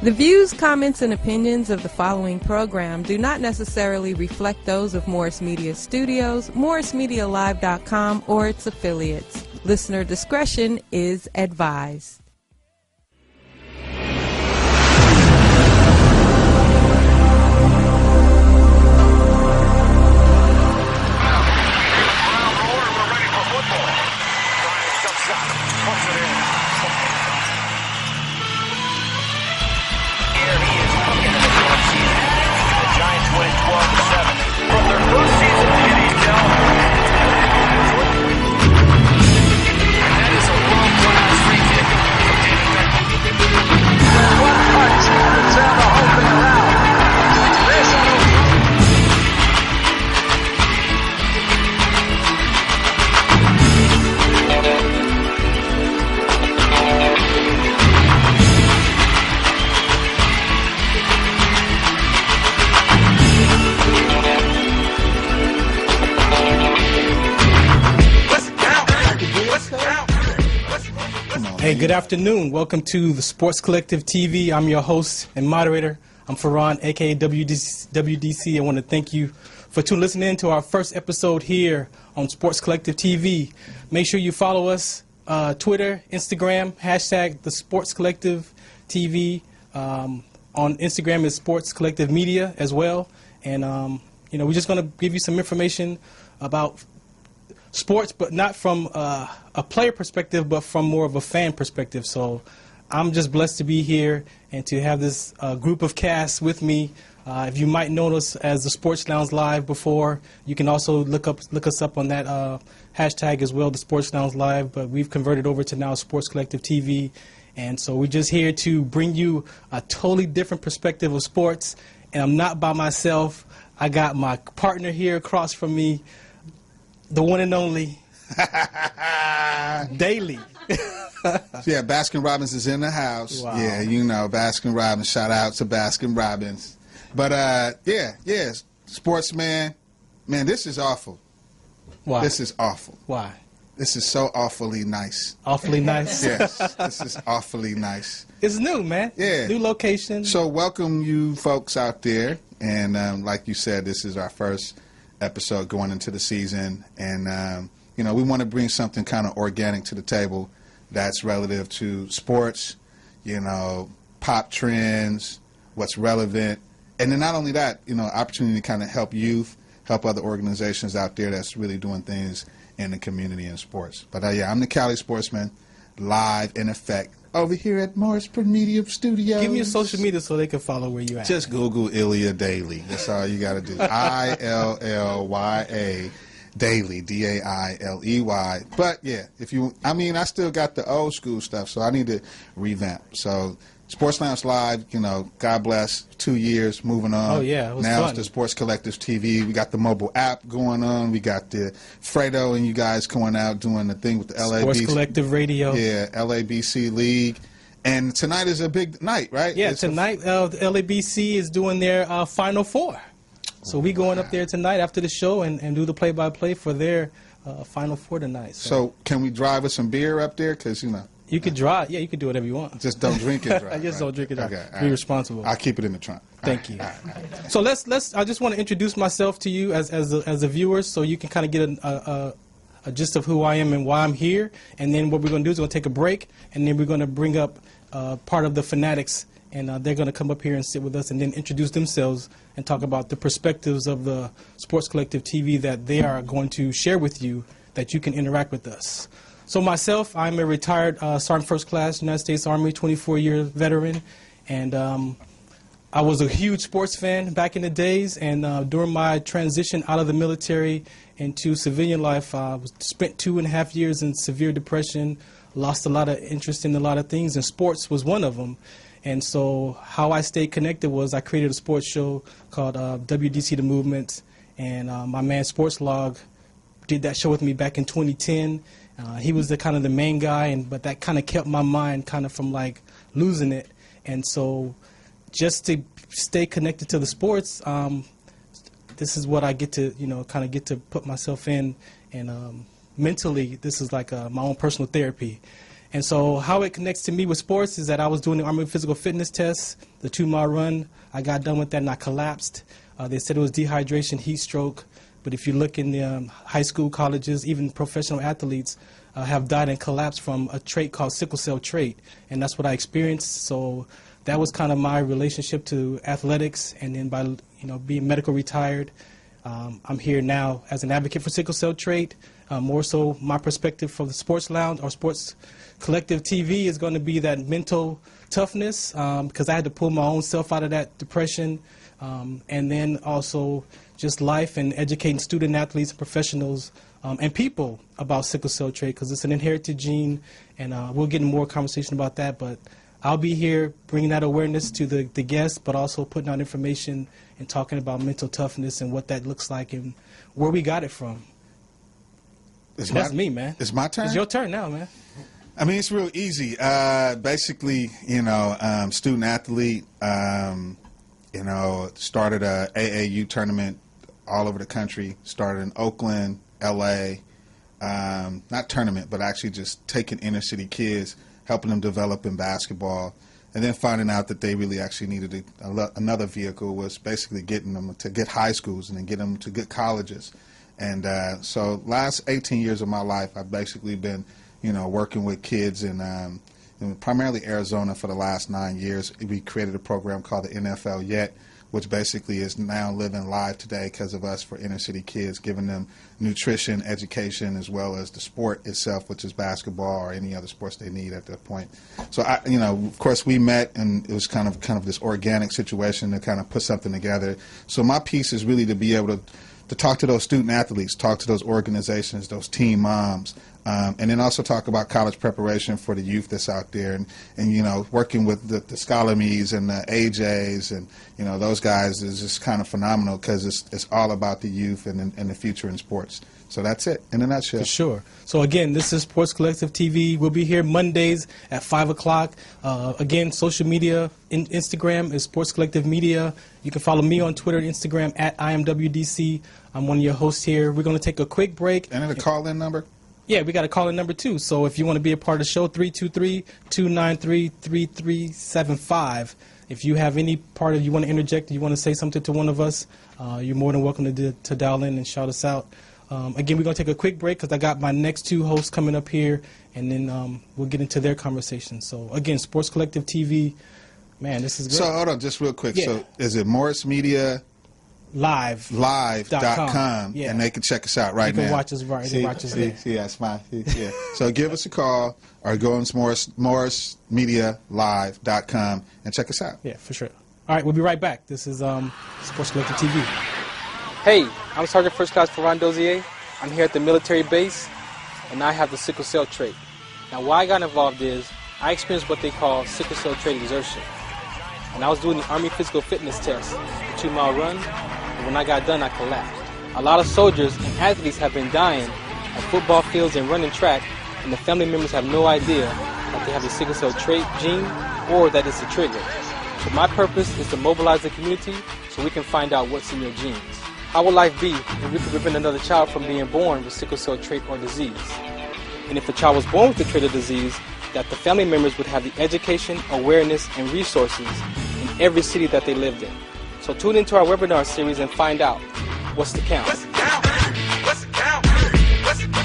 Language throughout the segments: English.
The views, comments, and opinions of the following program do not necessarily reflect those of Morris Media Studios, MorrisMediaLive.com, or its affiliates. Listener discretion is advised. Hey, good afternoon. Welcome to the Sports Collective TV. I'm your host and moderator. I'm Farron, aka WDC. I want to thank you for listening in to our first episode here on Sports Collective TV. Make sure you follow us Twitter, Instagram, hashtag the Sports Collective TV. On Instagram is Sports Collective Media as well. And we're just going to give you some information about sports, but not from a player perspective, but from more of a fan perspective. So I'm just blessed to be here and to have this group of cast with me. If you might know us as the Sports Lounge Live before, you can also look us up on that hashtag as well, the Sports Lounge Live. But we've converted over to now Sports Collective TV. And so we're just here to bring you a totally different perspective of sports. And I'm not by myself. I got my partner here across from me, the one and only Daily. Yeah, Baskin-Robbins is in the house. Wow. Yeah, you know, Baskin-Robbins. Shout out to Baskin-Robbins. But, yeah, Sportsman. Man, this is awful. Why? This is awful. Why? This is so awfully nice. Awfully nice? Yes, this is awfully nice. It's new, man. Yeah. New location. So welcome you folks out there. And like you said, this is our first episode going into the season, and we want to bring something kind of organic to the table that's relative to sports, pop trends, what's relevant, and then not only that, opportunity to kind of help youth, help other organizations out there that's really doing things in the community and sports. But I'm the CaliSportsman, live in effect over here at Morris Media Studios. Give me your social media so they can follow where you at. Just Google Illya Daily. That's all you got to do. ILLYA Daily, DAILEY. But yeah, I still got the old school stuff, so I need to revamp. So Sports Lounge Live, God bless, 2 years, moving on. Oh yeah, it was now fun. It's the Sports Collective TV. We got the mobile app going on. We got the Fredo and you guys going out doing the thing with the LABC. Sports Collective Radio. Yeah, LABC League. And tonight is a big night, right? Yeah, tonight the LABC is doing their Final Four. So we going up there tonight after the show and do the play-by-play for their Final Four tonight. So can we drive with some beer up there? Because, you could drive. Yeah, you could do whatever you want. Just don't drink and drive. I just don't drink and drive. Okay, Be responsible. I'll keep it in the trunk. Thank you. So let's. I just want to introduce myself to you as the viewers, so you can kind of get a gist of who I am and why I'm here. And then what we're going to do is we're going to take a break, and then we're going to bring up part of the fanatics, and they're going to come up here and sit with us, and then introduce themselves and talk about the perspectives of the Sports Collective TV that they are going to share with you, that you can interact with us. So myself, I'm a retired Sergeant First Class, United States Army, 24-year veteran, and I was a huge sports fan back in the days, and during my transition out of the military into civilian life, I spent 2.5 years in severe depression, lost a lot of interest in a lot of things, and sports was one of them. And so how I stayed connected was I created a sports show called WDC The Movement, and my man Sports Log did that show with me back in 2010. He was the kind of the main guy, but that kind of kept my mind kind of from like losing it. And so just to stay connected to the sports, this is what I get to, kind of get to put myself in. And mentally, this is like my own personal therapy. And so how it connects to me with sports is that I was doing the Army physical fitness test, the 2-mile run. I got done with that and I collapsed. They said it was dehydration, heat stroke. But if you look in the high school, colleges, even professional athletes have died and collapsed from a trait called sickle cell trait. And that's what I experienced. So that was kind of my relationship to athletics. And then by being medical retired, I'm here now as an advocate for sickle cell trait. More so my perspective from the Sports Lounge or Sports Collective TV is going to be that mental toughness, because I had to pull my own self out of that depression. And then also just life and educating student athletes and professionals and people about sickle cell trait, because it's an inherited gene, and we'll get in more conversation about that. But I'll be here bringing that awareness to the guests, but also putting out information and talking about mental toughness and what that looks like and where we got it from. That's me, man. It's my turn? It's your turn now, man. I mean, it's real easy. Basically, student athlete, started a AAU tournament all over the country, started in Oakland, LA, not tournament, but actually just taking inner city kids, helping them develop in basketball, and then finding out that they really actually needed another vehicle was basically getting them to good high schools and then get them to good colleges. And so last 18 years of my life, I've basically been, working with kids in primarily Arizona for the last 9 years. We created a program called the NFL Yet, which basically is now living live today because of us for inner city kids, giving them nutrition, education, as well as the sport itself, which is basketball or any other sports they need at that point. So, of course, we met, and it was kind of this organic situation to kind of put something together. So my piece is really to be able to talk to those student athletes, talk to those organizations, those teen moms, and then also talk about college preparation for the youth that's out there, and working with the Scholar Me's and the AJs and those guys is just kind of phenomenal because it's all about the youth and the future in sports. So that's it in a nutshell. For sure. So again, this is Sports Collective TV. We'll be here Mondays at 5 o'clock. Again, social media, Instagram is Sports Collective Media. You can follow me on Twitter and Instagram at IMWDC. I'm one of your hosts here. We're going to take a quick break. And then a call-in number? Yeah, we got a call-in number too. So if you want to be a part of the show, 323-293-3375. If you have any part of you want to interject, you want to say something to one of us, you're more than welcome to dial in and shout us out. Again, we're going to take a quick break because I got my next two hosts coming up here, and then we'll get into their conversation. So, again, Sports Collective TV, man, this is good. So, hold on, just real quick. Yeah. So, is it Morris Media? Live.com, yeah. And they can check us out right now. You can watch us right. See, watch us there. See, that's fine. Yeah. So give us a call or go on MorrisMediaLive.com and check us out. Yeah, for sure. All right, we'll be right back. This is Sports Collective TV. Hey, I'm Sergeant First Class Farron. I'm here at the military base, and I have the sickle cell trait. Now, why I got involved is I experienced what they call sickle cell trait exertion. And I was doing the Army physical fitness test, the 2-mile run, and when I got done, I collapsed. A lot of soldiers and athletes have been dying at football fields and running track, and the family members have no idea that they have the sickle cell trait gene or that it's a trigger. So my purpose is to mobilize the community so we can find out what's in your genes. How will life be if we could prevent another child from being born with sickle cell trait or disease? And if a child was born with the trait or disease, that the family members would have the education, awareness, and resources in every city that they lived in. So tune into our webinar series and find out what's the count. What's the count? What's the count? What's the count?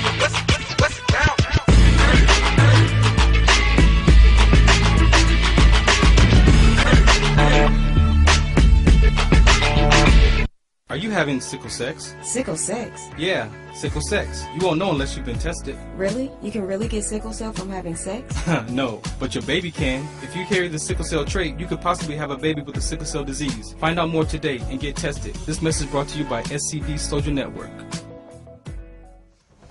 Are you having sickle sex? Sickle sex? Yeah, sickle sex. You won't know unless you've been tested. Really? You can really get sickle cell from having sex? No, but your baby can. If you carry the sickle cell trait, you could possibly have a baby with the sickle cell disease. Find out more today and get tested. This message brought to you by SCD Social Network.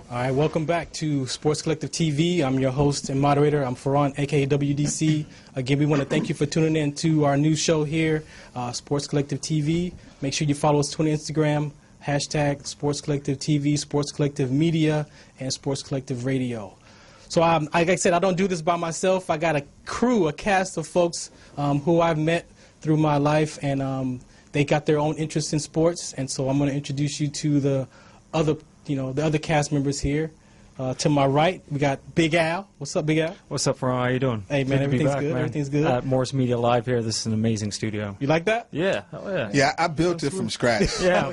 All right, welcome back to Sports Collective TV. I'm your host and moderator. I'm Farron, a.k.a. WDC. Again, we want to thank you for tuning in to our new show here, Sports Collective TV. Make sure you follow us on Instagram, hashtag Sports Collective TV, Sports Collective Media, and Sports Collective Radio. So, like I said, I don't do this by myself. I got a crew, a cast of folks who I've met through my life, and they got their own interest in sports. And so I'm going to introduce you to the other cast members here. To my right, we got Big Al. What's up, Big Al? What's up, Farron? How you doing? Hey, man, Good to be everything's back, good. man. Everything's good. At Morris Media Live here. This is an amazing studio. You like that? Yeah. Oh, yeah. Yeah, I built it from scratch. Yeah.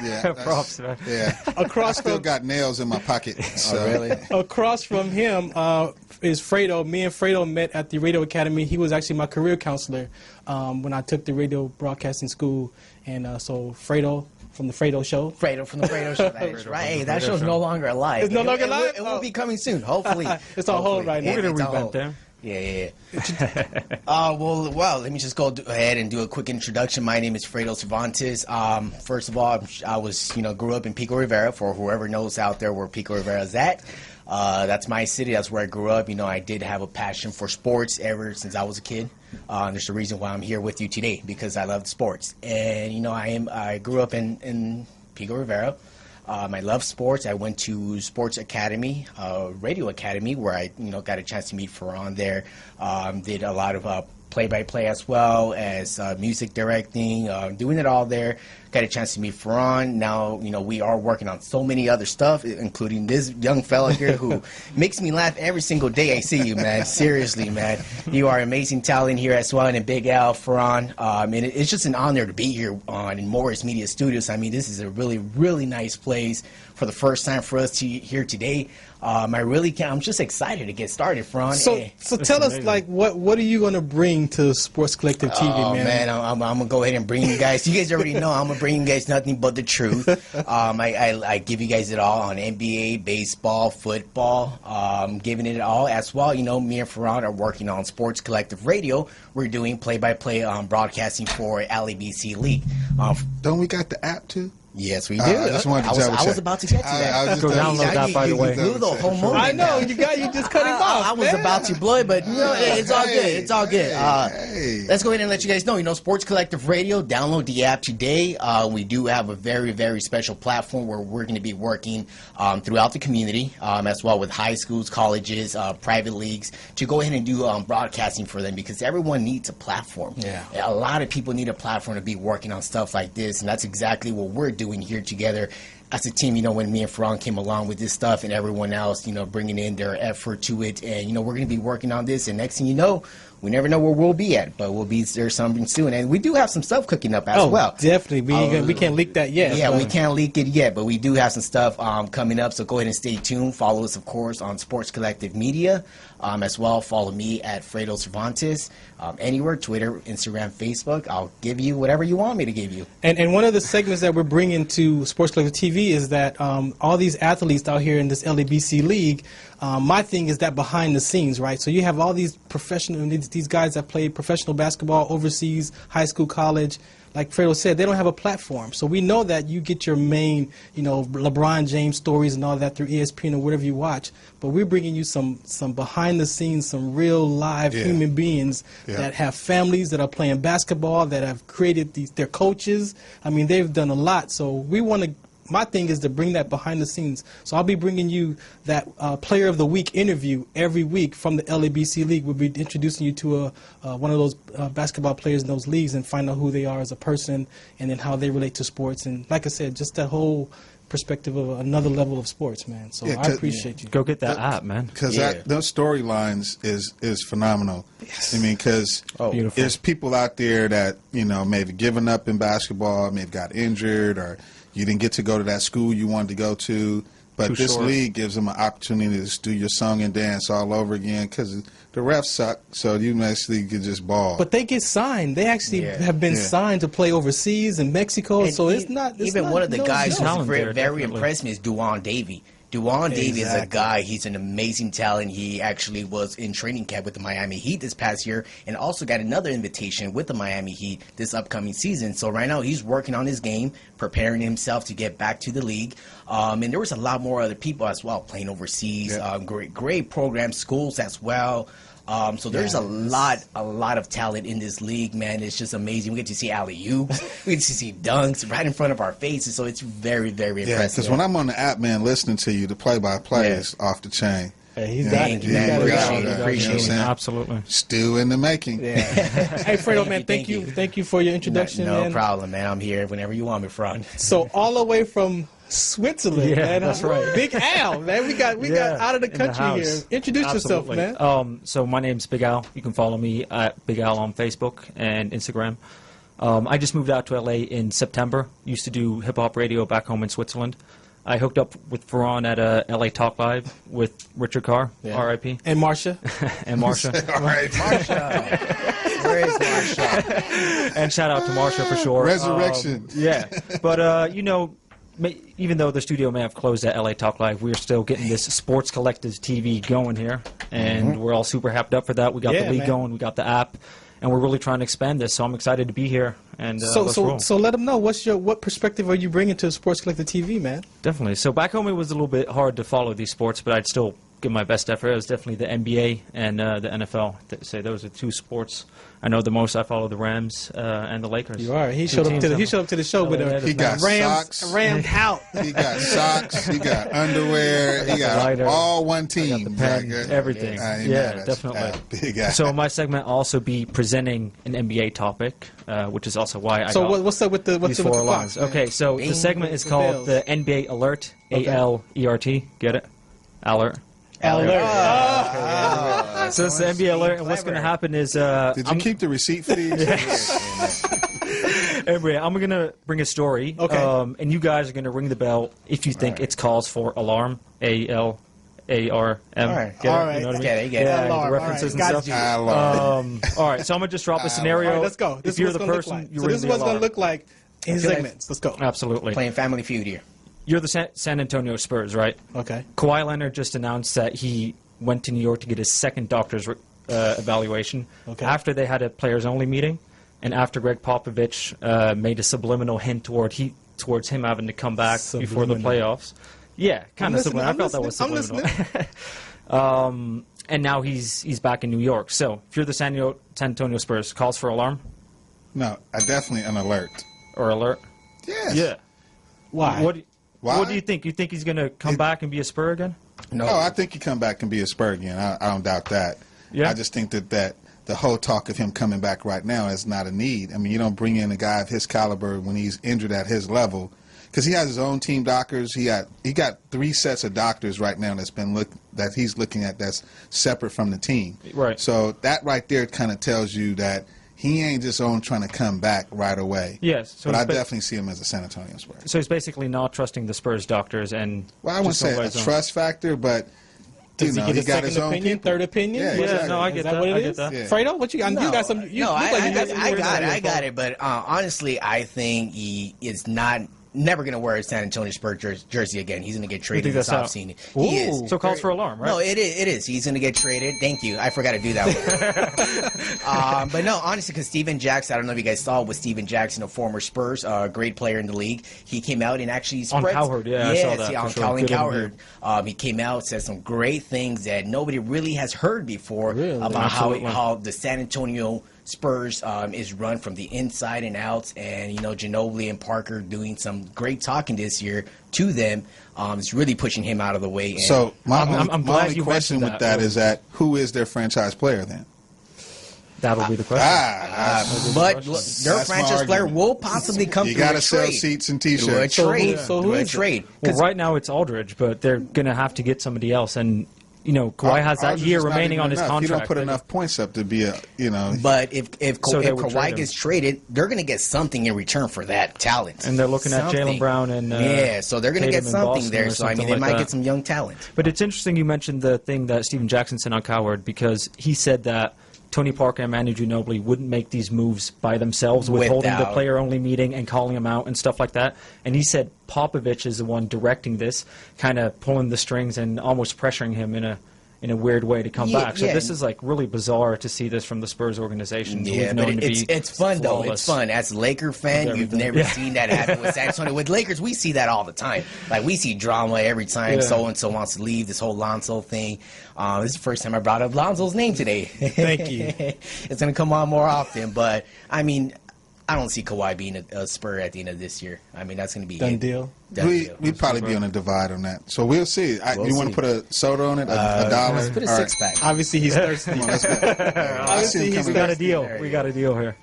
Yeah. Props, man. Yeah. Across Still from got nails in my pocket. So. Really? across from him is Fredo. Me and Fredo met at the Radio Academy. He was actually my career counselor when I took the radio broadcasting school, and so Fredo. From the Fredo show. Fredo from the Fredo show. That is right. Hey, that show's no longer alive. It's no longer alive? It will be coming soon, hopefully. It's on hold right now. We're going It's to on revamp hold. there. Yeah. Well, let me just go ahead and do a quick introduction. My name is Fredo Cervantes. First of all, I was, grew up in Pico Rivera. For whoever knows out there where Pico Rivera is at, that's my city. That's where I grew up. I did have a passion for sports ever since I was a kid. There's the reason why I'm here with you today, because I love sports. And I grew up in Pico Rivera. I love sports. I went to Sports Academy, Radio Academy, where I got a chance to meet Farron there. Did a lot of play-by-play as well as music directing, doing it all there. Got a chance to meet Farron. Now, we are working on so many other stuff, including this young fella here who makes me laugh every single day I see you, man. Seriously, man. You are amazing talent here as well, and Big Al, Farron. And it's just an honor to be here in Morris Media Studios. I mean, this is a really, really nice place for the first time for us to here today. I'm just excited to get started, Farron. So tell us, what are you going to bring to Sports Collective TV, man? I'm going to go ahead and bring you guys. You guys already know I'm going to bring you guys nothing but the truth. I give you guys it all on NBA, baseball, football, giving it all as well. Me and Farron are working on Sports Collective Radio. We're doing play-by-play broadcasting for LABC League. Don't we got the app too? Yes, we do. I just wanted to I was about to get to that. Go download that, by the way. You the whole moment. I know, now. you just cut him off. I was about to blow it, but it's all good. It's all good. Hey. Let's go ahead and let you guys know. Sports Collective Radio. Download the app today. We do have a very, very special platform where we're going to be working throughout the community, as well with high schools, colleges, private leagues, to go ahead and do broadcasting for them, because everyone needs a platform. Yeah. A lot of people need a platform to be working on stuff like this, and that's exactly what we're doing here together as a team. When me and Farron came along with this stuff, and everyone else, bringing in their effort to it, and we're going to be working on this, and next thing you know, we never know where we'll be at, but we'll be there something soon. And we do have some stuff cooking up as well. Definitely. We can't leak that yet. Yeah, we can't leak it yet, but we do have some stuff coming up, so go ahead and stay tuned. Follow us, of course, on Sports Collective Media. As well, follow me at Fredo Cervantes. Anywhere, Twitter, Instagram, Facebook. I'll give you whatever you want me to give you. And one of the segments that we're bringing to Sports Collective TV is that all these athletes out here in this LABC league, my thing is that behind the scenes, right? So you have all these these guys that play professional basketball overseas, high school, college. Like Fredo said, they don't have a platform. So we know that you get your main, LeBron James stories and all that through ESPN or whatever you watch. But we're bringing you some behind the scenes, some real live human beings that have families, that are playing basketball, that have created their coaches. I mean, they've done a lot. So we want to. My thing is to bring that behind the scenes. So I'll be bringing you that Player of the Week interview every week from the LABC League. We'll be introducing you to one of those basketball players in those leagues and find out who they are as a person and then how they relate to sports. And like I said, just that whole perspective of another level of sports, man. So I appreciate you. Go get that app, man. Because those storylines is phenomenal. Yes. I mean, because there's people out there that, maybe given up in basketball, maybe got injured, or you didn't get to go to that school you wanted to go to. But this league gives them an opportunity to just do your song and dance all over again, because the refs suck, so you actually can just ball. But they get signed. They actually have been signed to play overseas in Mexico, And so it's not. One of the guys who's very definitely. impressed me is Duane Davey. Duane Davey is a guy. He's an amazing talent. He actually was in training camp with the Miami Heat this past year, and also got another invitation with the Miami Heat this upcoming season. So right now he's working on his game, preparing himself to get back to the league. And there was a lot more other people as well playing overseas. Great programs, schools as well. So there's a lot of talent in this league, man. It's just amazing. We get to see alley-oops, we get to see dunks right in front of our faces. So it's very, very impressive. Because when I'm on the app, man, listening to you, the play-by-play is off the chain. Hey, he's got it. Thank you, man. Yeah, Appreciate yeah, it. yeah. Appreciate You know what I'm it. saying? Absolutely. Stew in the making. Yeah. Hey, Fredo, man, thank you. Thank you for your introduction, No man. problem, man. I'm here whenever you want me, Fran. So all the way from Switzerland, Yeah, man. that's right. Big Al, man. We got out of the in the country here. house. Introduce Absolutely. yourself, man. So my name's Big Al. You can follow me at Big Al on Facebook and Instagram. I just moved out to LA in September. Used to do hip hop radio back home in Switzerland. I hooked up with Farron at LA Talk Live with Richard Carr, R.I.P. And Marsha. and Marsha. All right. Where is Marsha? And shout out to Marsha for sure. Resurrection. Yeah. But, even though the studio may have closed at LA Talk Live, we're still getting this Sports Collectives TV going here. And we're all super hyped up for that. We got the league going. We got the app. And we're really trying to expand this. So I'm excited to be here. And let's roll. So let them know, what perspective are you bringing to Sports Collective TV, man? Definitely. So back home it was a little bit hard to follow these sports, but I'd still give my best effort. It was definitely the NBA and the NFL. Say those are two sports I know the most. I follow the Rams and the Lakers. You are. He showed up to the show with yeah, a He got socks. Rammed out. He got socks. He got underwear. He got lighter. all one team. The pen, everything. Yeah, definitely. Big guy. So my segment will also be presenting an NBA topic, which is also why I So got what's up with the these four lines. Okay, so the segment is called the NBA Alert, A-L-E-R-T. Get it? Alert. Alert. So it's the NBA Alert, and what's going to happen is... Did you keep the receipt for these? Anyway, I'm going to bring a story, and you guys are going to ring the bell if you think it's calls for alarm, A-L-A-R-M. All right. Get it? All right. You know what I mean? Get it, get it. Yeah, Alarm. the references All right. and stuff. Alarm. All right, so I'm going to just drop a scenario. All right, let's go. This If you're is the what's person, gonna look like. you So ring this is the what's going to alarm. look like in segments. Let's go. Absolutely. Playing Family Feud here. You're the San Antonio Spurs, right? Okay. Kawhi Leonard just announced that he went to New York to get his second doctor's evaluation after they had a players-only meeting, and after Greg Popovich made a subliminal hint towards him having to come back before the playoffs. Yeah, kind of subliminal. I felt that was subliminal. And now he's back in New York. So if you're the San Antonio Spurs, calls for alarm No, I definitely an alert. or alert? Yes. Yeah. Why? Why? What do you think? You think he's going to come back and be a Spur again? No. Oh, I think he come back and be a Spur again. I don't doubt that. Yeah. I just think that the whole talk of him coming back right now is not a need. I mean, you don't bring in a guy of his caliber when he's injured at his level, because he has his own team doctors. He got 3 sets of doctors right now that he's looking at that's separate from the team. Right. So that right there kind of tells you that he ain't just on trying to come back right away. Yes. So but I he's definitely see him as a San Antonio Spurs. So he's basically not trusting the Spurs doctors and. Well, I wouldn't just going say by a his own. trust factor, but Does he get he a got second his own opinion, people. third opinion? Yeah, Yeah, exactly. no, I Is get that that. what it I is? get that. Yeah. Fredo, what you got? You got some. You No, look like you got some words on your I got phone. it. But honestly, I think he is never going to wear a San Antonio Spurs jersey again. He's going to get traded think in that's the out? offseason. He is. So calls for alarm, right? No, it is. He's going to get traded. Thank you. I forgot to do that one. But no, honestly, because Steven Jackson, I don't know if you guys saw with Steven Jackson, a former Spurs, great player in the league. He came out and actually On spread. Cowherd, yeah, I saw that, on for sure. Colin Good Cowherd. He came out, said some great things that nobody really has heard before about how the San Antonio Spurs is run from the inside and out, and Ginobili and Parker doing some great talking this year to them. Is really pushing him out of the way. And So my I'm glad only you question mentioned with that. that is that who is their franchise player then? That'll be the question. but their That's my franchise player argument. will possibly come You through gotta a sell trade. seats and Through a T-shirts. trade. So who Through a is it? trade. Well, right now it's Aldridge, but they're going to have to get somebody else. And, Kawhi has that Aldridge year is not remaining even on his enough. contract. You don't put enough points up to be a, But if So they would trade Kawhi him. gets traded, they're going to get something in return for that talent. And they're looking at Something. Jaylen Brown and so they're going to Tatum get in something Boston there. or So I mean, something they like might that. get some young talent. But it's interesting you mentioned the thing that Steven Jackson said on Cowherd, because he said that Tony Parker and Manu Ginobili wouldn't make these moves by themselves with holding the Without- player-only meeting and calling them out and stuff like that. And he said Popovich is the one directing this, kind of pulling the strings and almost pressuring him in a weird way to come back. So this is like really bizarre to see this from the Spurs organization. Yeah, We've but known to be it's fun though. flawless. It's fun. As a Laker fan, you've never seen that happen with San Antonio. With Lakers, we see that all the time. Like we see drama every time so and so wants to leave. This whole Lonzo thing. This is the first time I brought up Lonzo's name today. Thank you. It's gonna come on more often, but I mean, I don't see Kawhi being a Spur at the end of this year. I mean, that's going to be Done deal. We'd probably be on a divide on that. So we'll see. You want to put a soda on it? A dollar? Let's put a six-pack. Obviously, he's thirsty. Come on, let's go. Obviously, We got a deal. We got a deal here.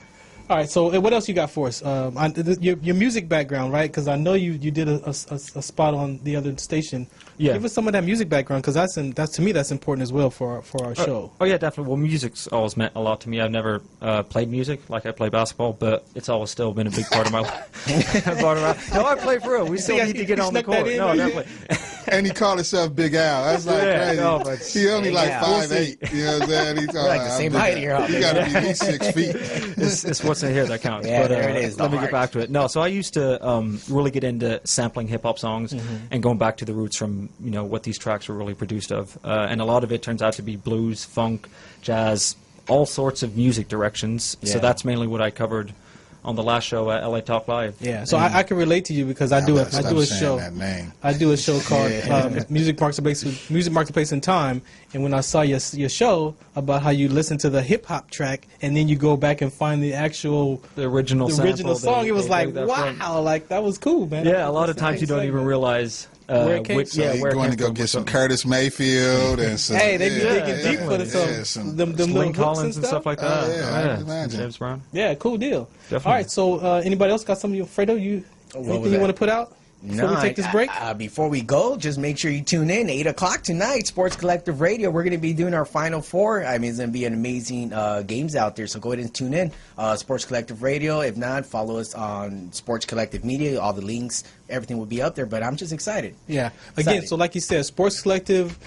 All right, so what else you got for us? Your music background, right? Because I know you did a spot on the other station. Yeah. Give us some of that music background, because that's to me that's important as well for our show. Oh yeah, definitely. Well, music's always meant a lot to me. I've never played music like I play basketball, but it's always still been a big part of my life. No, I play for real. We still need to get on the court. No, definitely. And he called himself Big Al. That's like crazy. No, but he only like 5'8". You know what I'm saying? He's like the same height here. You got to be at least 6 feet. It's what's in here that counts. Yeah, but, there it is. Let me get back to it. No, so I used to really get into sampling hip hop songs and going back to the roots from what these tracks were really produced of, and a lot of it turns out to be blues, funk, jazz, all sorts of music directions. Yeah. So that's mainly what I covered on the last show at LA Talk Live. Yeah, so I can relate to you because I do a show. That name. I do a show called Music Marketplace in Time, and when I saw your show about how you listen to the hip hop track and then you go back and find the original song, it was like wow, like that was cool, man. Yeah, a lot of times you don't even realize where it came from. So you're going to go get some Curtis Mayfield and some. Hey, they be digging deep for some them Lynn little Collins and stuff like that. I can imagine. James Brown. Yeah, cool deal. Definitely. All right, so anybody else got something? Fredo, anything you want to put out before we take this break? Before we go, just make sure you tune in 8 o'clock tonight, Sports Collective Radio. We're going to be doing our Final Four. I mean, it's going to be an amazing games out there, so go ahead and tune in. Sports Collective Radio. If not, follow us on Sports Collective Media. All the links, everything will be up there, but I'm just excited. Yeah. Again, so like you said, Sports Collective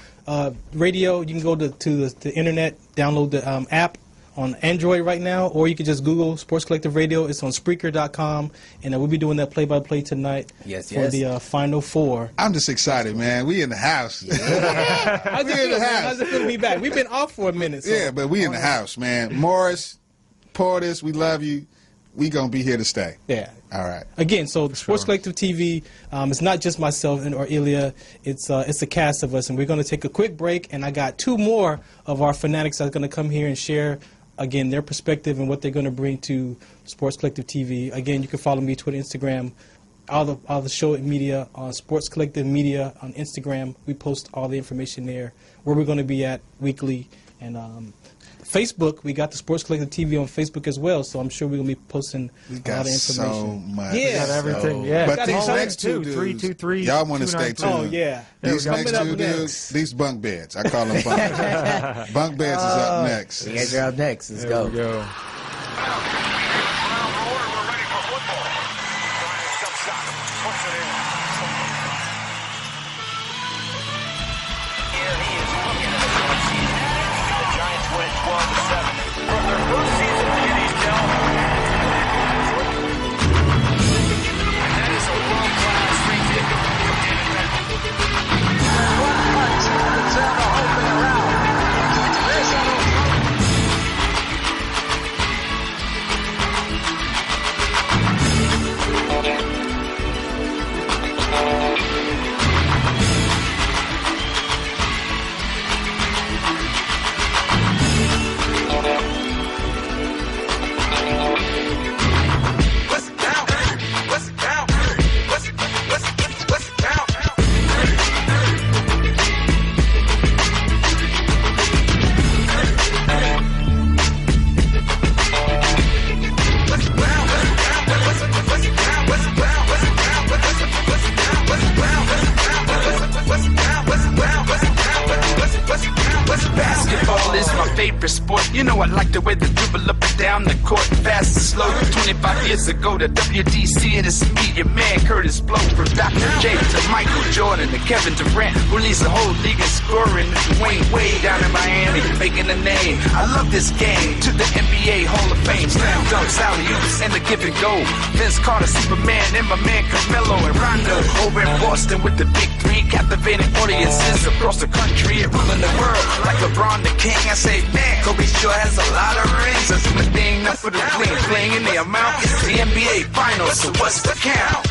Radio, you can go to the internet, download the app on Android right now, or you can just Google Sports Collective Radio. It's on Spreaker.com, and we'll be doing that play-by-play tonight for the Final Four. I'm just excited, man. We in the house. Yeah. How's it feel to be back? We've been off for a minute. So. Yeah, but we in the house, man. Morris, Portis, we love you. We gonna be here to stay. Yeah. All right. Again, so Sports Collective TV, it's not just myself or Illya. It's a cast of us, and we're going to take a quick break. And I got two more of our fanatics that are going to come here and share, again, their perspective and what they're going to bring to Sports Collective TV. Again, you can follow me Twitter, Instagram, all the show media on Sports Collective Media on Instagram. We post all the information there, where we're going to be at weekly, and Facebook, we got the Sports Collective TV on Facebook as well, so I'm sure we're going to be posting a lot of information. So much. Yeah. We got everything. Yeah. But these next two dudes, 323, y'all want to stay tuned. Oh, yeah. These next two dudes, these bunk beds. I call them bunk beds. Bunk beds is up next. You guys are up next. Let's go. There we go. Basketball is my favorite sport. You know I like the way they dribble up and down the court, fast and slow. 25 years ago, the WDC and it's me, your man Curtis Blow. From Dr. J to Michael Jordan to Kevin Durant, who leads the whole league in scoring. Dwayne Wade down in Miami, making a name. I love this game. To the NBA Hall of Fame, slam dunks, alley-oops, and the give and go. Vince Carter, Superman, and my man Carmelo and Rondo over in Boston with the big three, captivating audiences across the country and ruling the world like LeBron the King. I say, man, Kobe sure has a lot of rings. I do my thing, not for the bling, playing in the amount. It's the NBA Finals, so what's the count?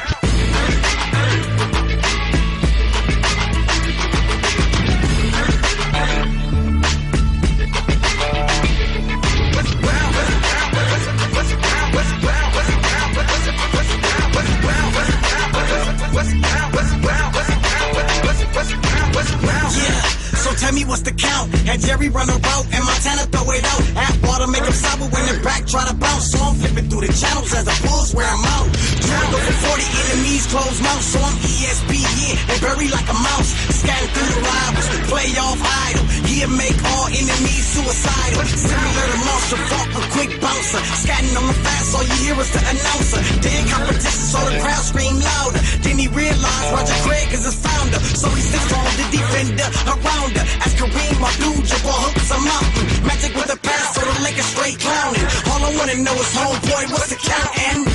What's the count? the count? Had Jerry run a route and Montana throw it out. Atwater make him sober when the back try to bounce. So I'm flipping through the channels as the Bulls wear them out. Trying to go for 40 enemies, close mouth. So I'm ESPN and buried like a mouse. Scatting through the rivals, playoff idol. Yeah, make all enemies suicidal. Similar to Monster Funk, a quick bouncer. Scatting on the fast, all you hear is the announcer. Then competition, so the crowd scream louder. Then he realized Roger Craig is his founder. So he sits on the defender around her. As Kareem Abdul-Jabbar hooks a mountain. Magic with a pass, so the Lakers straight clowning. All I wanna know is homeboy, what's the counting?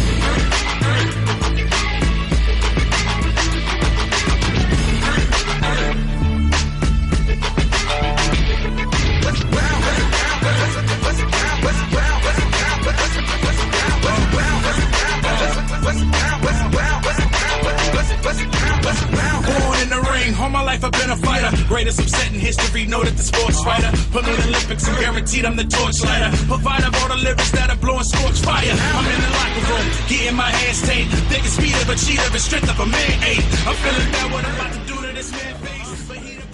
Born in the ring, all my life I've been a fighter. Greatest upset in history, know that the sports fighter. Put me in the Olympics and guaranteed I'm the torchlighter. Provider of all the lyrics that are blowing scorch fire. I'm in the locker room, getting my hands taped. Thinking speed of a cheetah and strength of a man eight. I'm feeling that what I'm about to do to this man face.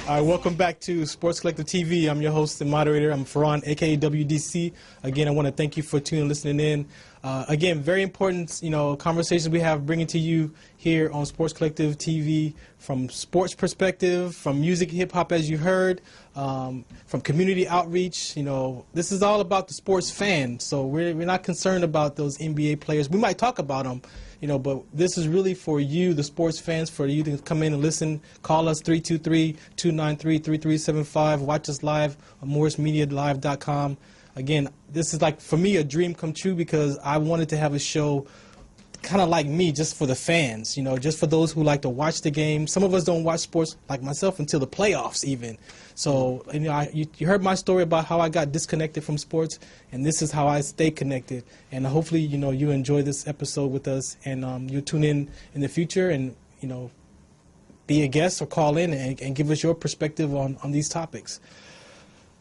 All right, welcome back to Sports Collective TV. I'm your host and moderator. I'm Farron, a.k.a. WDC. Again, I want to thank you for tuning and listening in. Again, very important, conversations we have bringing to you here on Sports Collective TV from sports perspective, from music, hip-hop, as you heard, from community outreach. This is all about the sports fan, so we're not concerned about those NBA players. We might talk about them, but this is really for you, the sports fans, for you to come in and listen. Call us 323-293-3375. Watch us live on MorrisMediaLive.com. Again, this is like, for me, a dream come true because I wanted to have a show kind of like me, just for the fans, just for those who like to watch the game. Some of us don't watch sports, like myself, until the playoffs even. So, you heard my story about how I got disconnected from sports, and this is how I stay connected. And hopefully, you enjoy this episode with us, and you'll tune in the future and, be a guest or call in and give us your perspective on these topics.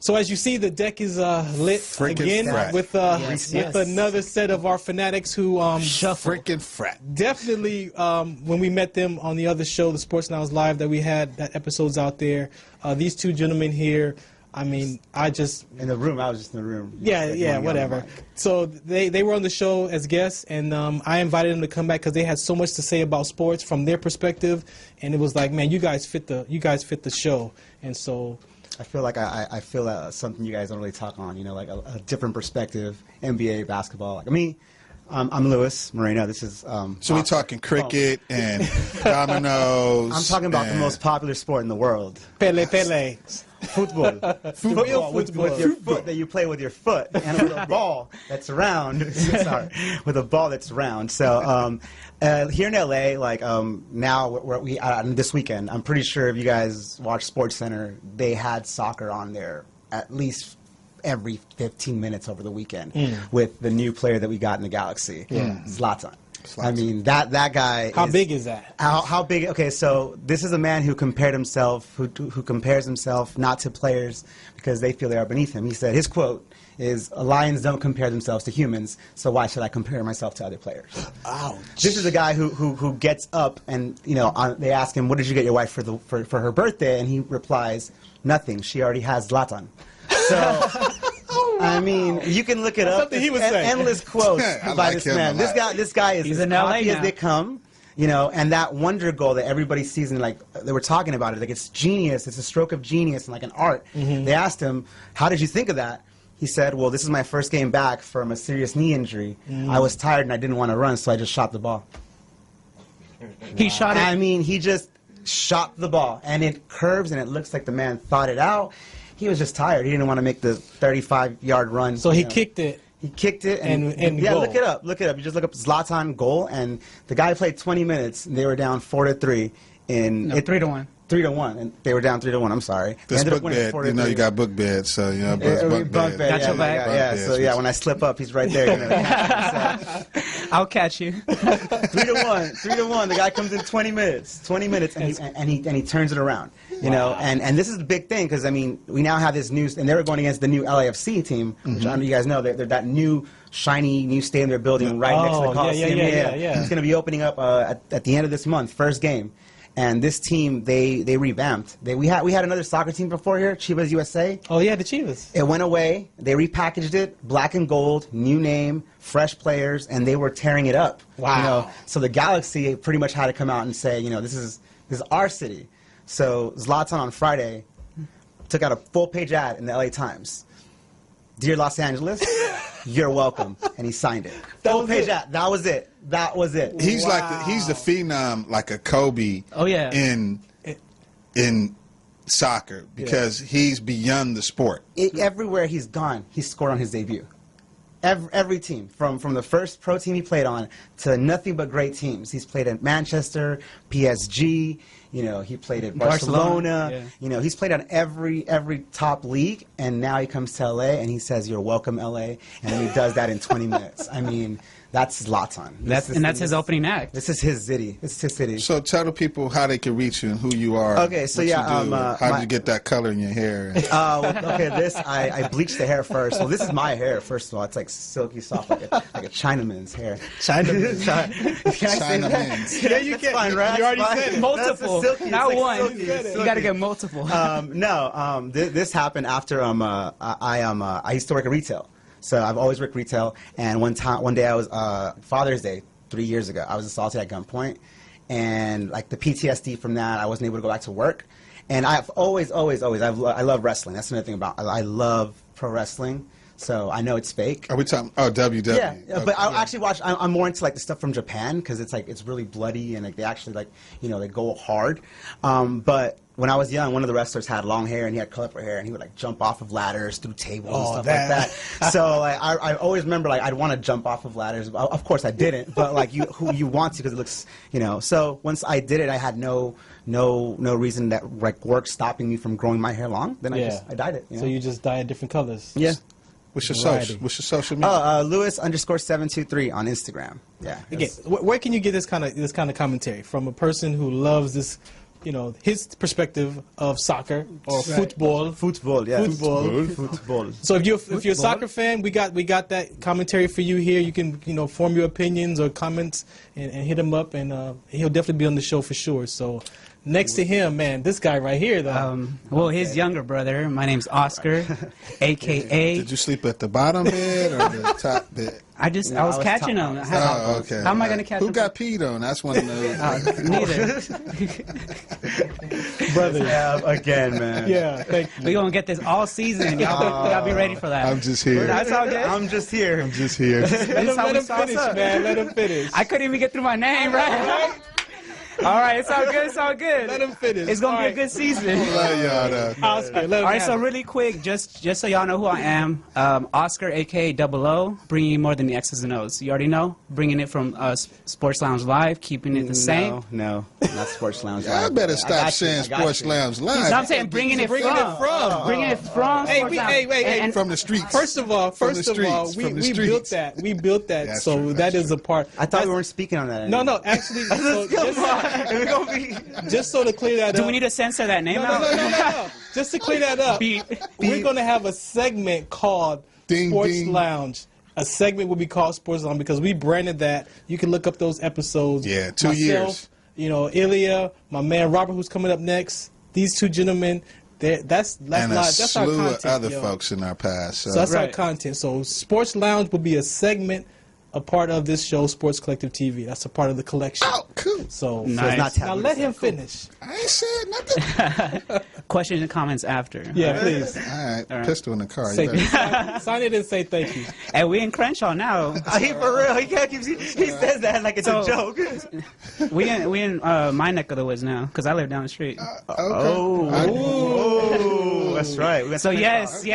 So as you see, the deck is lit again with another set of our fanatics who freaking frat. Definitely, when we met them on the other show, the Sports Nows Live that we had, that episode's out there. These two gentlemen here, I just in the room. I was just in the room. Yeah, whatever. So they were on the show as guests, and I invited them to come back because they had so much to say about sports from their perspective, and it was like, man, you guys fit the show, and so. I feel like I feel something you guys don't really talk on, like a different perspective, NBA, basketball. I'm Louis Moreno. This is. So we're talking cricket and dominoes. I'm talking about the most popular sport in the world. Pele. Football. Football. With your foot that you play with your foot, and with a ball that's round. Sorry, with a ball that's round. So here in LA, now this weekend, I'm pretty sure if you guys watch Sports Center, they had soccer on there at least every 15 minutes over the weekend with the new player that we got in the Galaxy, Zlatan. That guy. How big is that? How big? Okay, so this is a man who compared himself, who compares himself not to players because they feel they are beneath him. He said his quote is, "Lions don't compare themselves to humans, so why should I compare myself to other players?" Ouch. This is a guy who gets up and they ask him, "What did you get your wife for her birthday?" And he replies, "Nothing. She already has Zlatan." So. You can look it up. Something he was saying. Endless quotes by this man. This guy is as cocky as they come, and that wonder goal that everybody sees, and they were talking about it, it's genius. It's a stroke of genius and an art. They asked him, "How did you think of that?" He said, "Well, this is my first game back from a serious knee injury. I was tired and I didn't want to run, so I just shot the ball." He shot it. He just shot the ball, and it curves, and it looks like the man thought it out. He was just tired. He didn't want to make the 35-yard run. So he kicked it. He kicked it and goal. Look it up. You just look up Zlatan goal, and the guy played 20 minets. And they were down 4-3 in 3-1. 3-1, and they were down 3-1 I'm sorry. This book bed, you got book bed, so bunk bed. Got your back. So when I slip up, he's right there. I'll catch you. 3-1. The guy comes in 20 minutes, and he turns it around. And this is the big thing because we now have this new, and they were going against the new LAFC team, which I know you guys know. They're that new shiny new stadium they're building right next to the Coliseum. Yeah. It's going to be opening up at the end of this month, first game. And this team, they revamped. We had another soccer team before here, Chivas USA. Oh yeah, the Chivas. It went away. They repackaged it, black and gold, new name, fresh players, and they were tearing it up. Wow. You know, so the Galaxy pretty much had to come out and say, you know, this is our city. So Zlatan on Friday took out a full-page ad in the LA Times. Dear Los Angeles, you're welcome, and he signed it. Full-page ad. That was it. That was it. He's he's the phenom, like a Kobe. Oh yeah. In soccer, because he's beyond the sport. Everywhere he's gone, he's scored on his debut. Every team, from the first pro team he played on to nothing but great teams. He's played at Manchester, PSG. You know, he played at Barcelona. Yeah. You know, he's played on every top league, and now he comes to LA and he says, "You're welcome, LA," and then he does that in 20 minutes. I mean, that's Zlatan. That's his opening act. This is his city. This is his city. So tell the people how they can reach you and who you are. Okay, so what yeah, you do, how did you get that color in your hair? Okay, I bleached the hair first. Well, this is my hair, first of all. It's like silky soft, like a Chinaman's hair. Chinaman's. Can I say that? Yeah, you can. Fine, right? You already said it. Multiple, silky, not like one. silky, You got to get multiple. This happened after I used to work at retail. So I've always worked retail, and one day I was Father's Day 3 years ago. I was assaulted at gunpoint, and like the PTSD from that, I wasn't able to go back to work. And I've always I love wrestling. That's another thing about I love pro wrestling. So I know it's fake. Are we talking? Oh, WWE. Yeah, okay, but I actually watch. I'm more into like the stuff from Japan because it's really bloody and like they actually they go hard. But when I was young, one of the wrestlers had long hair and he had colorful hair and he would like jump off of ladders through tables and stuff like that. So like I always remember like I'd want to jump off of ladders. Of course I didn't, but like you want to because it looks So once I did it, I had no reason that like work stopping me from growing my hair long. Then I dyed it. So you just dye it different colors. Yeah. What's your social media? Lewis_723 on Instagram. Yeah. Again, where can you get this kind of commentary from a person who loves this, his perspective of soccer or football? Football. So if you're a soccer fan, we got that commentary for you here. You can form your opinions or comments and hit him up, and he'll definitely be on the show for sure. So. Next to him, man, this guy right here, though. Well, his younger brother, my name's Oscar, a.k.a. Did you sleep at the bottom bed or the top bed? I was catching him. Okay. How am I going to catch him? Who got peed on? That's one of those. Neither. Brothers. Yeah, again, man. Yeah, thank you. We're going to get this all season. Y'all be ready for that. I'm just here. That's all good. I'm just here. I'm just here. Let him finish, man. Let him finish. I couldn't even get through my name, right? All right, it's all good. It's all good. Let him finish. It's gonna be a good season. Oscar, all right, so really quick, just so y'all know who I am, Oscar, aka O, bringing you more than the X's and O's. You already know, bringing it from Sports Lounge Live, keeping it the same. No, not Sports Lounge Live. I better stop saying Sports Lounge Live. No, I'm saying bringing it from. Hey, from the streets. First of all, we built that. We built that. That's so true, that is a part. I thought we weren't speaking on that anymore. No, actually. Just so to clear that up. Do we need to censor that name out? No. Just to clear that up, we're going to have a segment called Sports Lounge. A segment will be called Sports Lounge because we branded that. You can look up those episodes. Yeah, 2 years. Illya, my man Robert, who's coming up next. These two gentlemen. That's and a that's our slew content. of other folks in our past. So that's our content. So Sports Lounge will be a segment, a part of this show, Sports Collective TV. That's a part of the collection. Oh, cool. So, nice. Now let him finish. I ain't said nothing. Questions and comments after. Yeah, please. All right. Pistol in the car. Sign it and say thank you. And we in Crenshaw now. He for real. He says that like it's a joke. We in my neck of the woods now because I live down the street. That's right. So yes, we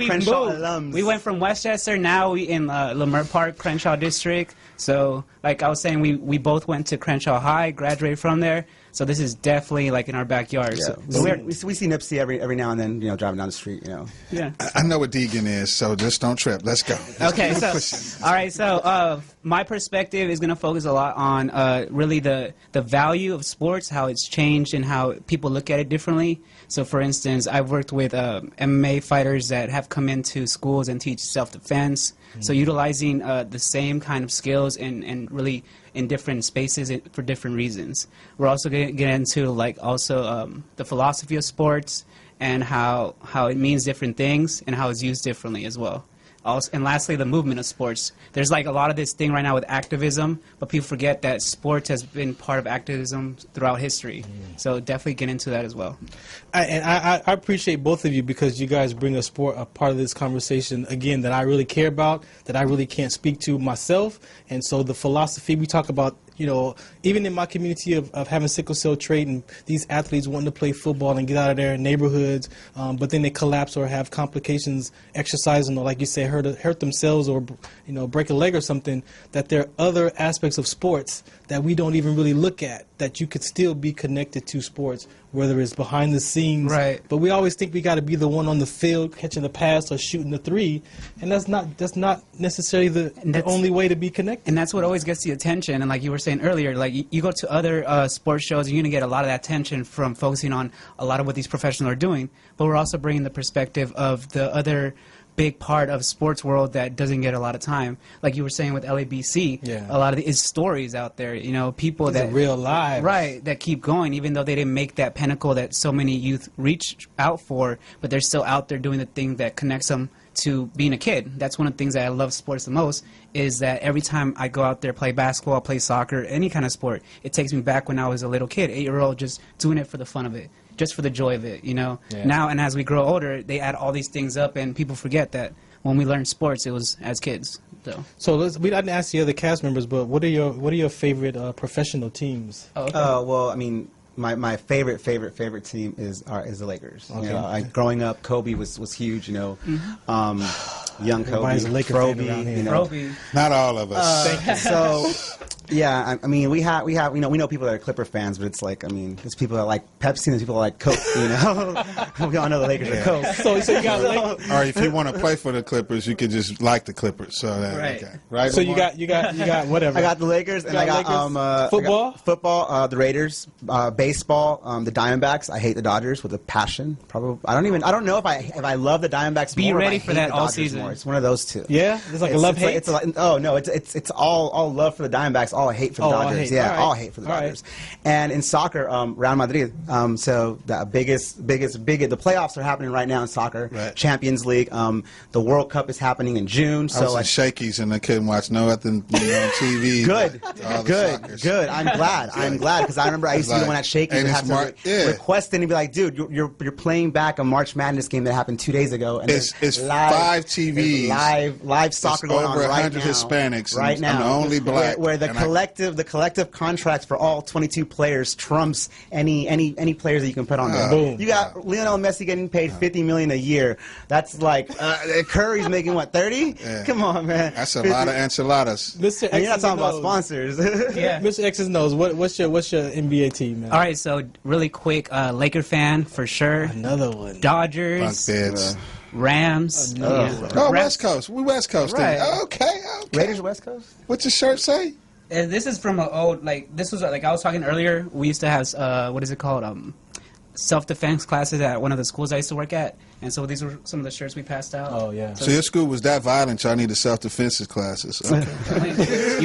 moved. Alums. We went from Westchester. Now we in Lamar Park, Crenshaw District. So like I was saying, we both went to Crenshaw High, graduated from there. So this is definitely like in our backyard. Yeah. So we see Nipsey every now and then, driving down the street. Yeah. I know what Deegan is, so just don't trip. Let's go. Okay. So all right. So my perspective is going to focus a lot on really the value of sports, how it's changed, and how people look at it differently. So, for instance, I've worked with MMA fighters that have come into schools and teach self-defense. So utilizing the same kind of skills and really in different spaces for different reasons. We're also going to get into like also the philosophy of sports and how it means different things and how it's used differently as well. Also, and lastly, the movement of sports. There's like a lot of this thing right now with activism, but people forget that sports has been part of activism throughout history. So definitely get into that as well. I appreciate both of you because you guys bring a part of this conversation, again, that I really care about, that I really can't speak to myself. And so the philosophy we talk about, you know, even in my community of having sickle cell trait and these athletes wanting to play football and get out of their neighborhoods, but then they collapse or have complications exercising or, like you say, hurt themselves or, you know, break a leg or something, that there are other aspects of sports that we don't even really look at, that you could still be connected to sports, whether it's behind the scenes. Right. But we always think we got to be the one on the field catching the pass or shooting the three, and that's not necessarily the only way to be connected. And that's what always gets the attention. And like you were saying earlier, like you go to other sports shows, you're going to get a lot of that attention from focusing on a lot of what these professionals are doing. But we're also bringing the perspective of the other big part of sports world that doesn't get a lot of time. Like you were saying with LABC, a lot of the stories out there, you know, people These that are real lives. Right, that keep going even though they didn't make that pinnacle that so many youth reach out for, but they're still out there doing the thing that connects them to being a kid. That's one of the things that I love sports the most, is that every time I go out there, play basketball, play soccer, any kind of sport, it takes me back when I was a little kid, 8-year-old, just doing it for the fun of it, just for the joy of it, you know. Now, and as we grow older, they add all these things up, and people forget that when we learned sports, it was as kids. So we didn't ask the other cast members, but what are your favorite professional teams? Well, I mean, my favorite team is the Lakers. Okay. You know, growing up, Kobe was huge. You know, young Kobe, Everybody's a Laker fan Froby, around here. you know. Not all of us. Thank you. So, yeah, I mean, we have we know people that are Clipper fans, but it's like, I mean, there's people that like Pepsi and there's people that like Coke. You know, we all know the Lakers are Coke. So you got Lakers. Or if you want to play for the Clippers, you could just like the Clippers. So that, Right. okay. Right. So Lamar? you got whatever. I got the Lakers, and I got football, the Raiders, baseball, the Diamondbacks. I hate the Dodgers with a passion. Probably, I don't know if I love the Diamondbacks. Be more, ready if I for hate that the all Dodgers season. More. It's one of those two. Yeah, it's like a love hate. It's all love for the Diamondbacks, all hate for the Dodgers. Hate. Yeah, All right. all hate for the Dodgers. Right. And in soccer, Real Madrid. So the biggest, the playoffs are happening right now in soccer. Right. Champions League. The World Cup is happening in June. I was in shakies and I couldn't watch nothing on TV. Good. I'm glad because I remember I used to be the one at Shakies and have to request it and be like, dude, you're playing back a March Madness game that happened 2 days ago. And it's live TVs, live soccer going on right now. Over 100 Hispanics. Right now, I'm the only black. Where the collective contract for all 22 players trumps any players that you can put on there. Boom. You got Lionel Messi getting paid $50 million a year. That's like Curry's making what, 30? Yeah. Come on, man. That's a lot of enchiladas. Mr. And you're not X's talking about O's. sponsors. Yeah. Mr. X's knows. What's your NBA team, man? All right, so really quick, Laker fan for sure. Another one. Dodgers. Bunk beds. Rams. West Coast. We West Coast. Right. Okay. Raiders West Coast? What's your shirt say? And this is from an old, this was, I was talking earlier, we used to have, what is it called, self-defense classes at one of the schools I used to work at. And so these were some of the shirts we passed out. Oh, yeah. So your school was that violent, y'all needed self-defense classes. Okay.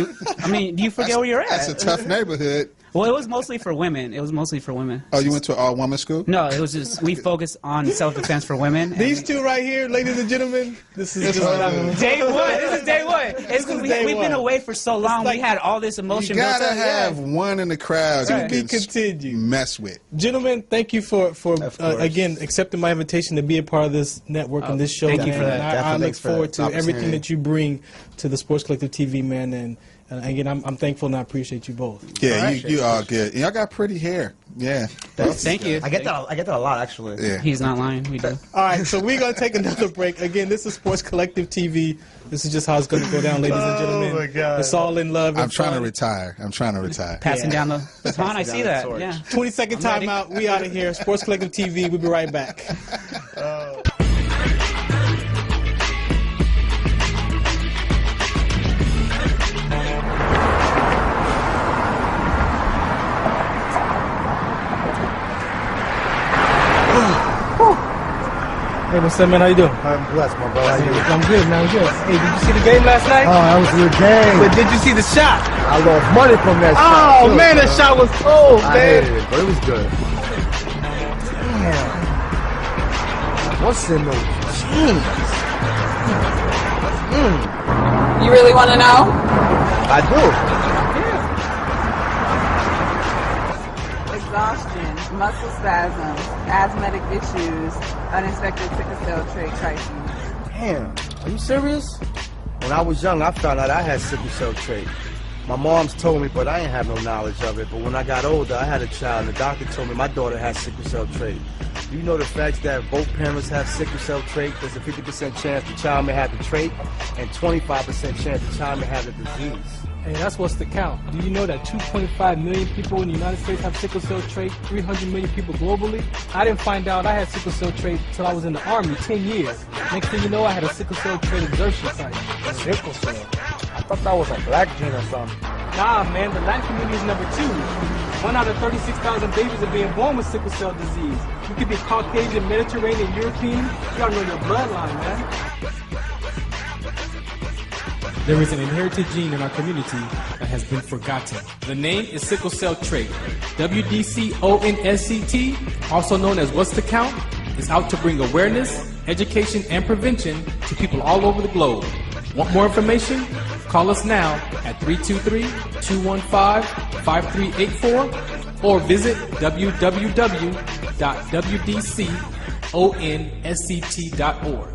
Do you forget where you're at? That's a tough neighborhood. Well, it was mostly for women. Oh, you went to an all-woman school? No, it was just, we focused on self-defense for women. These two right here, ladies and gentlemen, this is just day one. This is day one. It's because we've been away for so long. We had all this emotion You built gotta up. have one in the crowd To you be can continued. mess with. Gentlemen, thank you for again accepting my invitation to be a part of this network and this show. Thank you man. for that. And I look forward to everything opportunity. that you bring to the Sports Collective TV, man. And again, I'm thankful and I appreciate you both. Yeah, you all good. Y'all got pretty hair. Yeah. Thank you. I get that a lot, actually. Yeah. He's not lying. We do. All right, so we're going to take another break. Again, this is Sports Collective TV. This is just how it's going to go down, ladies and gentlemen. my God. It's all in love and I'm trying to fun. retire. Passing down the baton. I see that. torch. Yeah. 20-second I'm ready. timeout. We out of here. Sports Collective TV. We'll be right back. Hey, what's up, man? How you doing? I'm blessed, my brother. How you doing? I'm good, man. I'm good. Hey, did you see the game last night? Oh, that was a good game. But did you see the shot? I lost money from that shot. Oh, man, that shot was cold, I man. hated it, but it was good. Damn. What's in those jeans? You really want to know? I do. Exhaustion, muscle spasms, asthmatic issues, unexpected sickle cell trait crises. Damn. Are you serious? When I was young, I found out I had sickle cell trait. My mom's told me, but I ain't have no knowledge of it. But when I got older, I had a child, and the doctor told me my daughter has sickle cell trait. Do you know the facts that both parents have sickle cell trait? There's a 50% chance the child may have the trait, and 25% chance the child may have the disease. Hey, that's what's the count. Do you know that 2.5 million people in the United States have sickle cell trait, 300 million people globally? I didn't find out I had sickle cell trait until I was in the Army, 10 years. Next thing you know, I had a sickle cell trait exertion site. Sickle cell? I thought that was a black gene or something. Nah, man, the Latin community is number 2. 1 out of 36,000 babies are being born with sickle cell disease. You could be Caucasian, Mediterranean, European. You gotta know your bloodline, man. There is an inherited gene in our community that has been forgotten. The name is sickle cell trait. WDCONSCT, also known as What's the Count, is out to bring awareness, education, and prevention to people all over the globe. Want more information? Call us now at 323-215-5384 or visit www.wdconsct.org.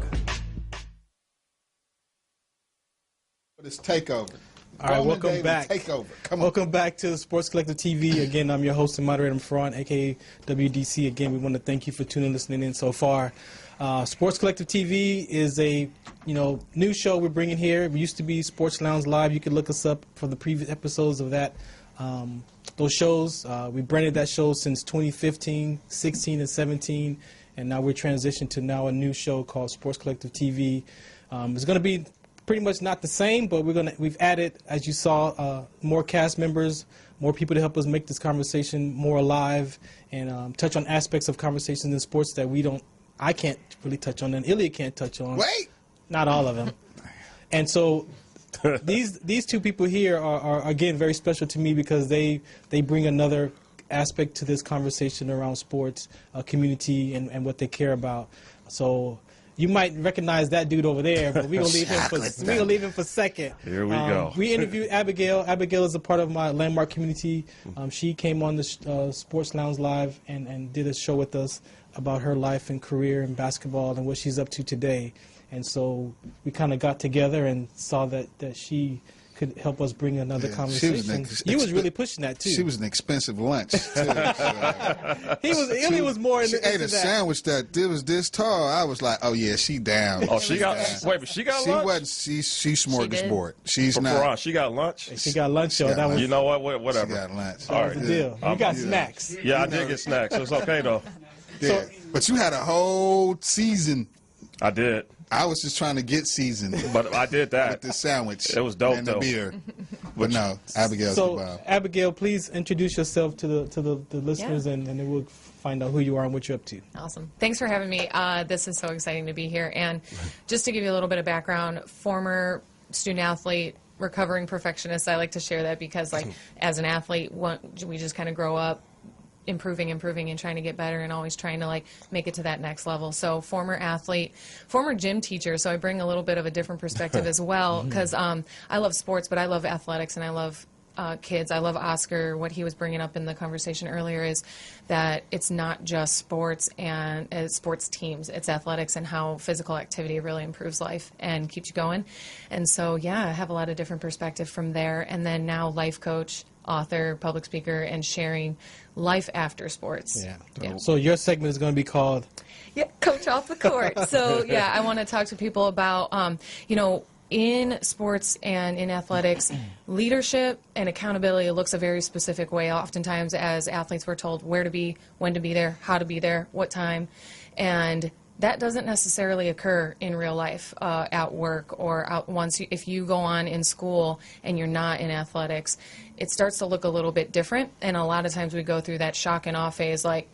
This takeover. All right, welcome back. Takeover. Come on. Welcome back to Sports Collective TV. Again, I'm your host and moderator, Farron, aka WDC. Again, we want to thank you for tuning and listening in so far. Sports Collective TV is a new show we're bringing here. We used to be Sports Lounge Live. You can look us up for the previous episodes of that. Those shows, we branded that show since 2015, 16, and 17, and now we're transitioned to now a new show called Sports Collective TV. It's going to be pretty much not the same, but we've added, as you saw, more cast members, more people to help us make this conversation more alive and touch on aspects of conversations in sports that I can't really touch on, and Illya can't touch on. Wait! Not all of them. And so these two people here are again very special to me because they bring another aspect to this conversation around sports, community, and what they care about. So you might recognize that dude over there, but we're gonna leave him for second. Here we go. We interviewed Abigail. Abigail is a part of my Landmark community. She came on the Sports Lounge Live and did a show with us about her life and career in basketball and what she's up to today. And so we kind of got together and saw that she could help us bring another conversation. You was really pushing that too. She was an expensive lunch too. Ilya was more. She ate a sandwich that was this tall. I was like, oh yeah, she down. Oh, she got. Wait, but she got lunch. She's smorgasbord. She's not. Farron, she got lunch. She got lunch. That was. You know what? Whatever. She got lunch. All right, the deal. You got snacks. Yeah, I did get snacks. It's okay though. Yeah. But you had a whole season. I did. I was just trying to get seasoned. But I did that. With the sandwich. It was dope, and though. the beer. But no, Abigail's the wild. Abigail, please introduce yourself to the listeners, and then we'll find out who you are and what you're up to. Awesome. Thanks for having me. This is so exciting to be here. And just to give you a little bit of background, former student athlete, recovering perfectionist. I like to share that because, as an athlete, we just kind of grow up improving and trying to get better and always trying to make it to that next level. So former athlete, former gym teacher, so I bring a little bit of a different perspective as well because I love sports, but I love athletics and I love kids. I love Oscar. What he was bringing up in the conversation earlier is that it's not just sports and sports teams. It's athletics and how physical activity really improves life and keeps you going. And so, yeah, I have a lot of different perspective from there. And then now life coach, author, public speaker, and sharing life after sports. Yeah. So your segment is going to be called? Yeah, Coach Off the Court. So, yeah, I want to talk to people about, in sports and in athletics, leadership and accountability looks a very specific way. Oftentimes, as athletes, we're told where to be, when to be there, how to be there, what time. And that doesn't necessarily occur in real life at work or if you go on in school and you're not in athletics. It starts to look a little bit different. And a lot of times we go through that shock and awe phase like,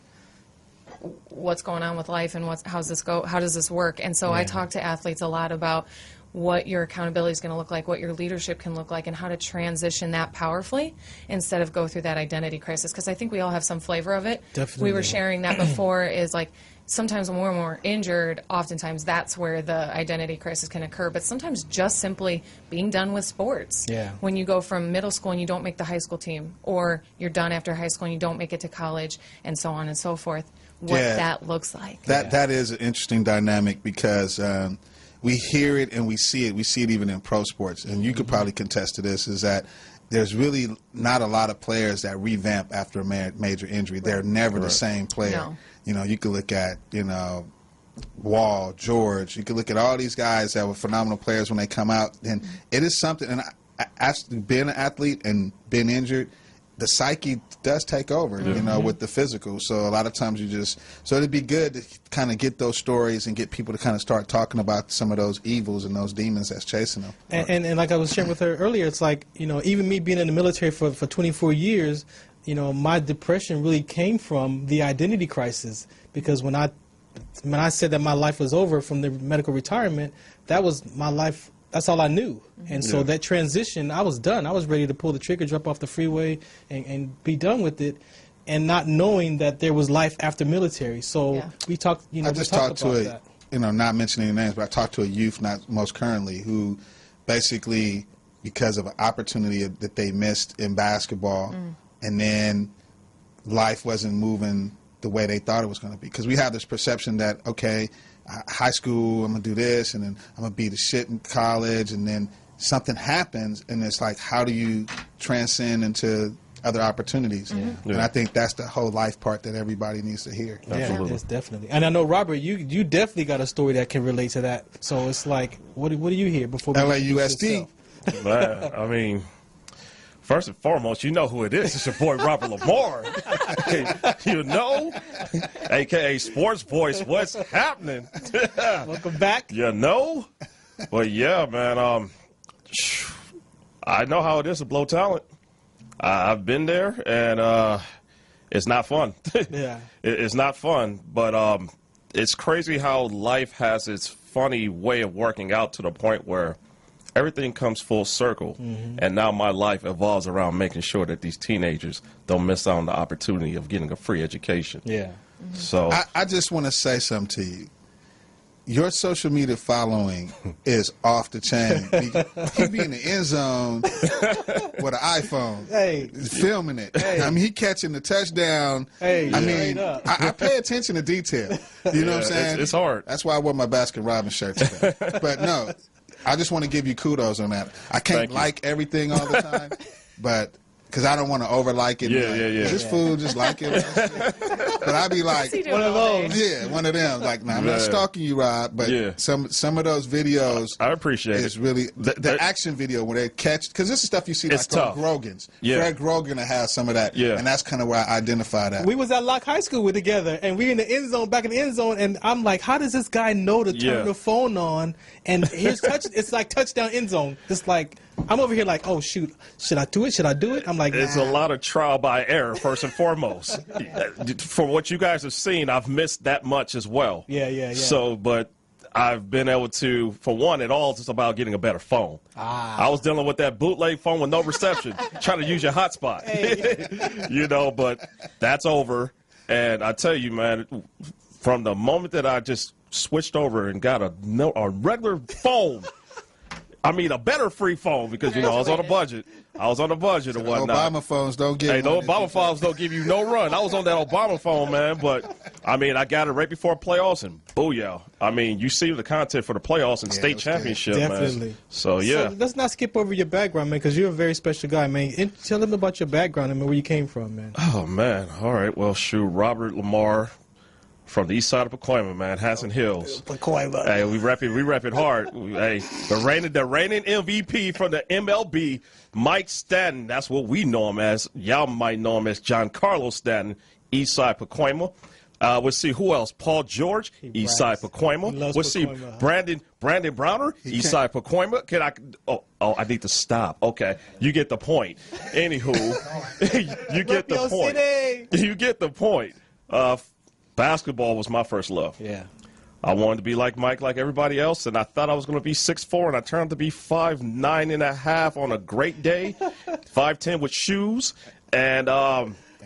what's going on with life and how does this work? And so I talk to athletes a lot about what your accountability is going to look like, what your leadership can look like, and how to transition that powerfully instead of go through that identity crisis. Because I think we all have some flavor of it. Definitely. We were sharing that before is like sometimes when we're more injured, oftentimes that's where the identity crisis can occur. But sometimes just simply being done with sports. Yeah. When you go from middle school and you don't make the high school team, or you're done after high school and you don't make it to college, and so on and so forth, what that looks like. That is an interesting dynamic because we hear it and we see it. We see it even in pro sports. And you could probably contest to this, is that there's really not a lot of players that revamp after a major injury. They're never the same player. No. You know, you could look at, Wall, George. You could look at all these guys that were phenomenal players when they come out. And it is something, and after being an athlete and being injured, the psyche does take over, with the physical. So a lot of times so it'd be good to kind of get those stories and get people to kind of start talking about some of those evils and those demons that's chasing them. And like I was sharing with her earlier, it's like, even me being in the military for 24 years, my depression really came from the identity crisis, because when I said that my life was over from the medical retirement, that was my life. That's all I knew. And so that transition, I was done. I was ready to pull the trigger, jump off the freeway, and be done with it, and not knowing that there was life after military. So we talked, I just talked to not mentioning names, but I talked to a youth, not most currently, who basically, because of an opportunity that they missed in basketball, and then life wasn't moving the way they thought it was going to be. Because we have this perception that, okay, high school, I'm going to do this, and then I'm going to be the shit in college, and then something happens, and it's like, how do you transcend into other opportunities? And I think that's the whole life part that everybody needs to hear. Yeah, yes, definitely. And I know, Robert, you definitely got a story that can relate to that. So it's like, what do you hear before we LAUSD? Man, I mean, first and foremost, you know who it is. It's your boy, Robert Lamar. A.K.A. Sports Voice. What's happening? Welcome back. Well, yeah, man. I know how it is to blow talent. I've been there, and it's not fun. It's not fun, but it's crazy how life has its funny way of working out to the point where everything comes full circle, and now my life evolves around making sure that these teenagers don't miss out on the opportunity of getting a free education. So I just want to say something to you. Your social media following is off the chain. He be in the end zone with an iPhone, filming it. I mean, he catching the touchdown. I pay attention to detail. You know what I'm saying? It's hard. That's why I wore my Baskin Robbins shirt today. But no, I just want to give you kudos on that. I can't like everything all the time, but because I don't want to over-like it. This fool just like it. But I be like, one of those. Yeah, one of them. Like, nah, I'm not stalking you, Rob, but some of those videos. I appreciate it. It's really the action video where they catch, because this is stuff you see like on Grogan's. Fred Grogan has some of that, and that's kind of where I identify that. We was at Locke High School together, and we in the end zone, back in the end zone, and I'm like, how does this guy know to turn the phone on? And here's it's like touchdown end zone. It's like, I'm over here like, oh shoot, should I do it? Should I do it? I'm like, it's a lot of trial by error, first and foremost. From what you guys have seen, I've missed that much as well. Yeah. So, but I've been able to, for one, it all is about getting a better phone. I was dealing with that bootleg phone with no reception, trying to use your hotspot. But that's over. And I tell you, man, from the moment that I just switched over and got a regular phone, I mean, a better free phone, because, I was on a budget. And whatnot. Obama phones don't give Obama phones don't give you no run. I was on that Obama phone, man. But, I mean, I got it right before playoffs, and booyah. I mean, you see the content for the playoffs and state championship, definitely. Man. So, yeah. So let's not skip over your background, man, because you're a very special guy, man. Tell them about your background and where you came from, man. Oh, man. All right. Well, shoot, Robert Lamar. From the east side of Pacoima, Manhattan Hills. Pacoima. Hey, we rep it hard. The reigning MVP from the MLB, Mike Stanton. That's what we know him as. Y'all might know him as Giancarlo Stanton, east side Pacoima. We'll see who else. Paul George, east side Pacoima. We'll see Brandon Browner, east side Pacoima. I need to stop. Okay, you get the point. Anywho, you get the point. You get the point. basketball was my first love. Yeah. I wanted to be like Mike, like everybody else, and I thought I was going to be 6'4", and I turned out to be 5'9.5" on a great day, 5'10" with shoes. And I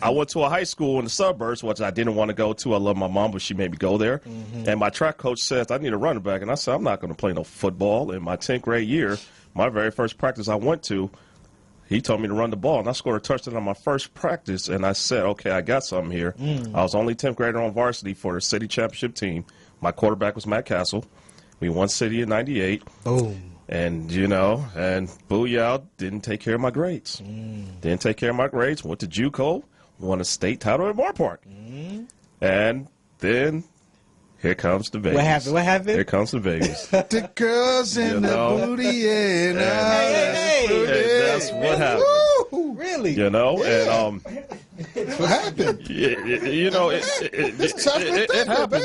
went to a high school in the suburbs, which I didn't want to go to. I love my mom, but she made me go there. And my track coach says, I need a running back. And I said, I'm not going to play no football. In my 10th grade year, my very first practice I went to, he told me to run the ball, and I scored a touchdown on my first practice. And I said, okay, I got something here. I was only 10th grader on varsity for the city championship team. My quarterback was Matt Castle. We won city in 98. Boom. And, you know, and booyah, didn't take care of my grades. Didn't take care of my grades. Went to JUCO, won a state title at Moore Park. And then here comes the Vegas. What happened? Here comes the Vegas. The girls in the booty and that's what happened. Woo, really? You know, and what happened? You know, it happened.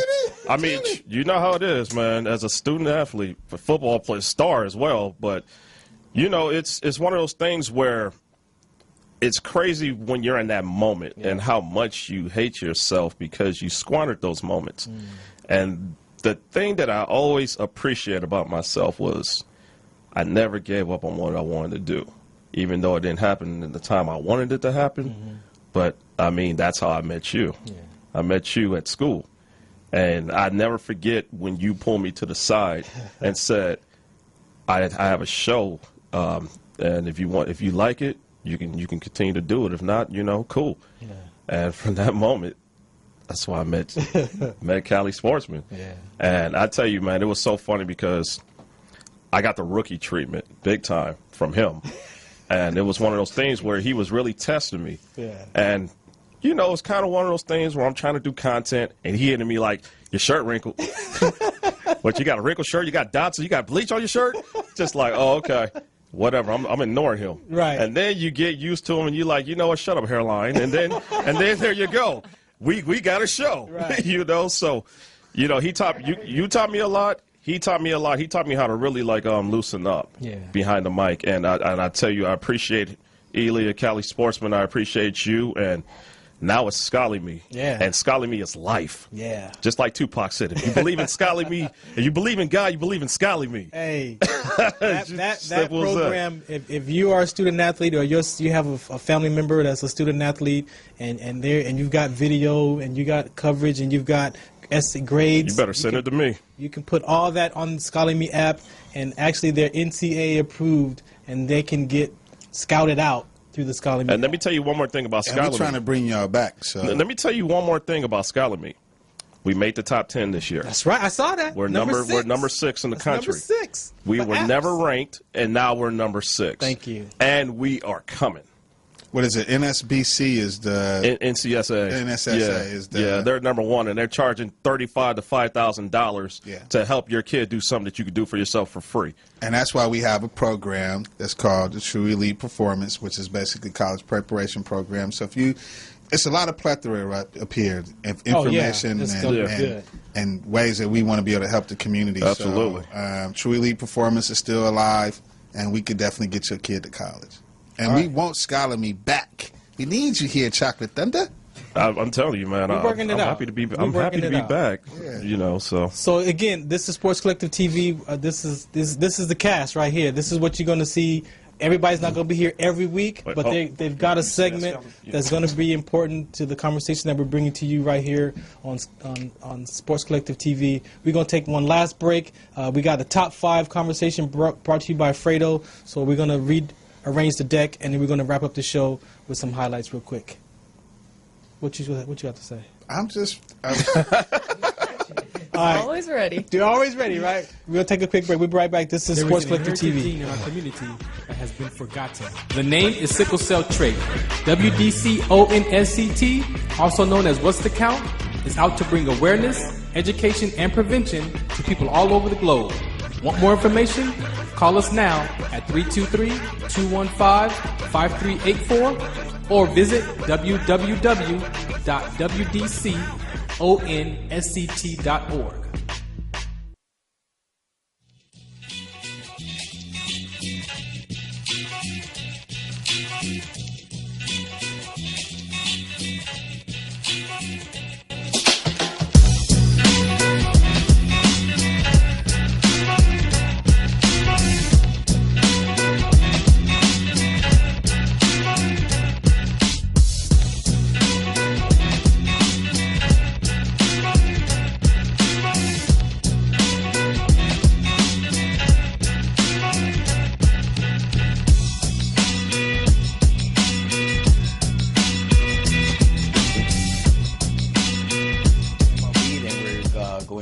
I mean, you know how it is, man. As a student athlete, for football player, star as well. But you know, it's one of those things where it's crazy when you're in that moment and how much you hate yourself because you squandered those moments. And the thing that I always appreciate about myself was I never gave up on what I wanted to do, even though it didn't happen in the time I wanted it to happen. But, I mean, that's how I met you. I met you at school. And I never forget when you pulled me to the side and said, I have a show, and if you like it, you can continue to do it. If not, you know, cool. And from that moment, that's why I met CaliSportsman. And I tell you, man, it was so funny because I got the rookie treatment big time from him. And it was one of those things where he was really testing me. And, you know, it's kind of one of those things where I'm trying to do content, and he hitting me like, your shirt wrinkled. What, you got a wrinkled shirt? You got dots? You got bleach on your shirt? Just like, oh, okay. Whatever. I'm ignoring him. Right. And then you get used to him, and you're like, you know what? Shut up, hairline. And then there you go. We got a show. Right. You know, so, you know, you taught me a lot. He taught me a lot. He taught me how to really like loosen up behind the mic. And I tell you, I appreciate Illya, CaliSportsman. I appreciate you. And now it's Scholarly Me. And Scholarly Me is life. Just like Tupac said, if you believe in Scholarly Me, if you believe in God, you believe in Scholarly Me. Hey, that program, if you are a student athlete or you have a family member that's a student athlete and you've got video and you got coverage and you've got essay grades. You better send it to me. You can put all that on the Scholarly Me app, and actually they're NCAA approved, and they can get scouted out through the Scholarly Me. And let me tell you one more thing about Scholarly Me. We're trying to bring y'all back. So let me tell you one more thing about Scholarly Me. We made the top 10 this year. That's right. I saw that. We're number 6 in the country. Number 6. We were never ranked, and now we're number 6. Thank you. And we are coming. What is it? NSBC is the NCSA. NSSA is the they're number 1, and they're charging $35,000 to $5,000 to help your kid do something that you could do for yourself for free. And that's why we have a program that's called the True Elite Performance, which is basically college preparation program. So it's a lot of plethora up here of information and ways that we want to be able to help the community. Absolutely. So, True Elite Performance is still alive, and we could definitely get your kid to college. And we want Scholarly Me back. We need you here, Chocolate Thunder. I'm telling you, man. I'm happy to be back. You know, So again, this is Sports Collective TV. This is the cast right here. This is what you're going to see. Everybody's not going to be here every week, but they've got a segment that's going to be important to the conversation that we're bringing to you right here on Sports Collective TV. We're going to take one last break. We got the top 5 conversation brought to you by Fredo. So we're going to arrange the deck, and then we're going to wrap up the show with some highlights real quick. What you got to say? I'm always ready. You're always ready, right? We'll take a quick break. We'll be right back. This is Sports Collective TV. In our community that has been forgotten. The name is sickle cell trait. WDCONSCT, also known as What's the Count, is out to bring awareness, education, and prevention to people all over the globe. Want more information? Call us now at 323-215-5384 or visit www.wdconsct.org.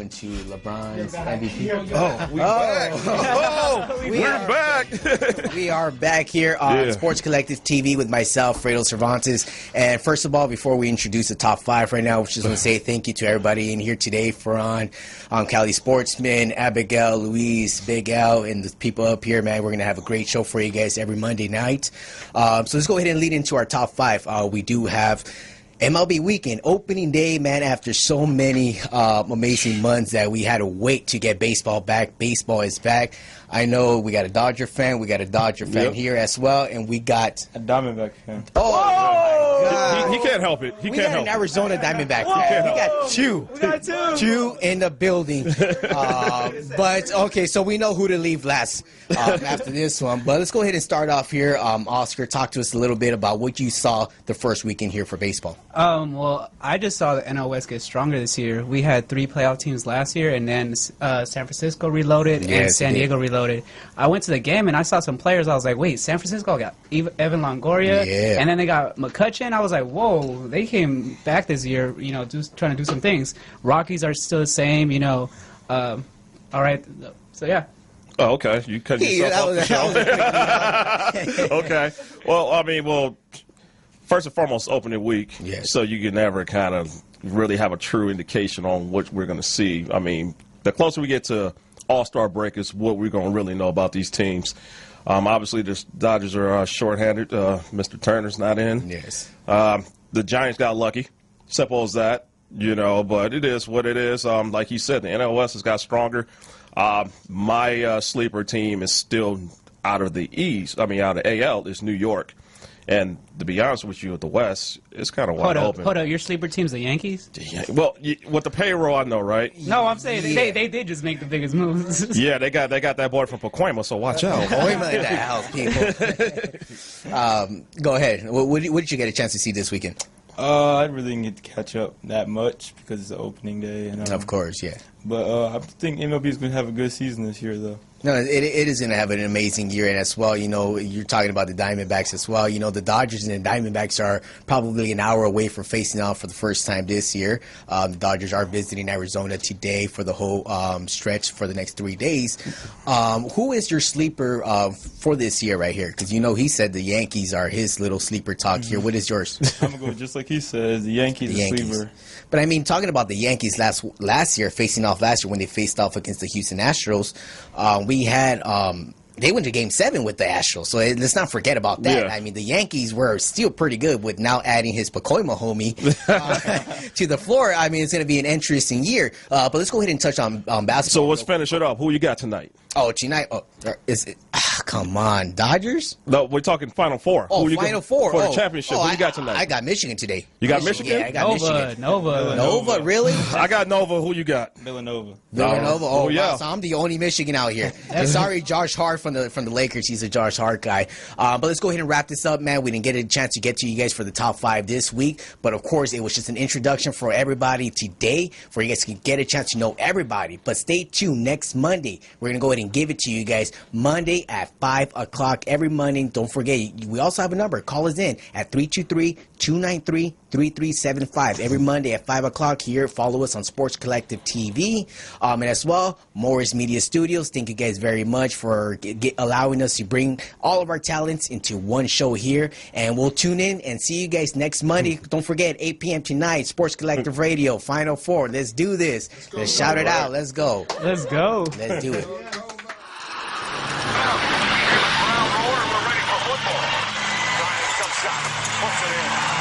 going to LeBron's MVP. We're back. We are back here on Sports Collective TV with myself, Fredo Cervantes. And first of all, before we introduce the top 5 right now, we just want to say thank you to everybody in here today. Farron, CaliSportsman, Abigail, Luis, Big Al, and the people up here, man. We're going to have a great show for you guys every Monday night. So let's go ahead and lead into our top 5. We do have MLB weekend, opening day, man, after so many amazing months that we had to wait to get baseball back. Baseball is back. I know we got a Dodger fan. We got a Dodger fan here as well, and we got a Diamondback fan. Oh, my God. He can't help it. He can't help it. We got an Arizona Diamondback fan. We got two. We got two in the building. But, okay, so we know who to leave last after this one. But let's go ahead and start off here. Oscar, talk to us a little bit about what you saw the first weekend here for baseball. Well, I just saw the NL West get stronger this year. We had 3 playoff teams last year, and then San Francisco reloaded and San Diego reloaded. I went to the game, and I saw some players. I was like, wait, San Francisco got Evan Longoria, and then they got McCutchen. I was like, whoa, they came back this year, trying to do some things. Rockies are still the same, all right. So, yeah. Oh, okay. You cut yourself off the show. Okay. Well, first and foremost, opening week. Yes. So you can never kind of really have a true indication on what we're going to see. I mean, the closer we get to All-Star break is what we're going to really know about these teams. Obviously, the Dodgers are shorthanded. Mr. Turner's not in. Yes. The Giants got lucky. Simple as that, but it is what it is. Like you said, the NL West has got stronger. My sleeper team is still out of the East. Out of AL is New York. And to be honest with you, at the West, it's kind of wide open. Hold up. Your sleeper team's the Yankees? Yeah. Well, with the payroll, I know, right? No, I'm saying they did just make the biggest moves. Yeah, they got that boy from Pacoima, so watch out. Pacoima in the house, people. Go ahead. What did you get a chance to see this weekend? I really didn't get to catch up that much because it's the opening day. And, of course, yeah. But I think MLB is going to have a good season this year, though. No, it is going to have an amazing year, and as well, you're talking about the Diamondbacks as well. The Dodgers and the Diamondbacks are probably an hour away from facing off for the first time this year. The Dodgers are visiting Arizona today for the whole stretch for the next 3 days. Who is your sleeper for this year right here? Because he said the Yankees are his little sleeper talk here. What is yours? I'm going to go just like he says, the Yankees are sleeper. But talking about the Yankees last year, facing off last year when they faced off against the Houston Astros, we had they went to Game 7 with the Astros, so let's not forget about that. Yeah. The Yankees were still pretty good with now adding his Pacoima homie to the floor. It's going to be an interesting year. But let's go ahead and touch on basketball. So let's finish it up. Who you got tonight? Oh, tonight? Oh, is it? Come on, Dodgers? No, we're talking Final Four. Oh, Final Four for the championship. Who you got tonight? I got Michigan today. You got Michigan? Yeah, I got Michigan. Nova, really? I got Nova. Who you got? Villanova. Oh, yeah. Wow, so I'm the only Michigan out here. And sorry, Josh Hart from the Lakers. He's a Josh Hart guy. But let's go ahead and wrap this up, man. We didn't get a chance to get to you guys for the top 5 this week, but of course, it was just an introduction for everybody today, for you guys to get a chance to know everybody. But stay tuned next Monday. We're gonna go ahead and give it to you guys Monday at 5 o'clock every Monday. Don't forget, we also have a number. Call us in at 323-293-3375 every Monday at 5 o'clock here. Follow us on Sports Collective TV. And as well, Morris Media Studios. Thank you guys very much for allowing us to bring all of our talents into one show here. And we'll tune in and see you guys next Monday. Don't forget, 8 p.m. tonight, Sports Collective Radio, Final Four. Let's do this. Let's shout it out. Let's go. Let's go. Let's do it. Puts it in.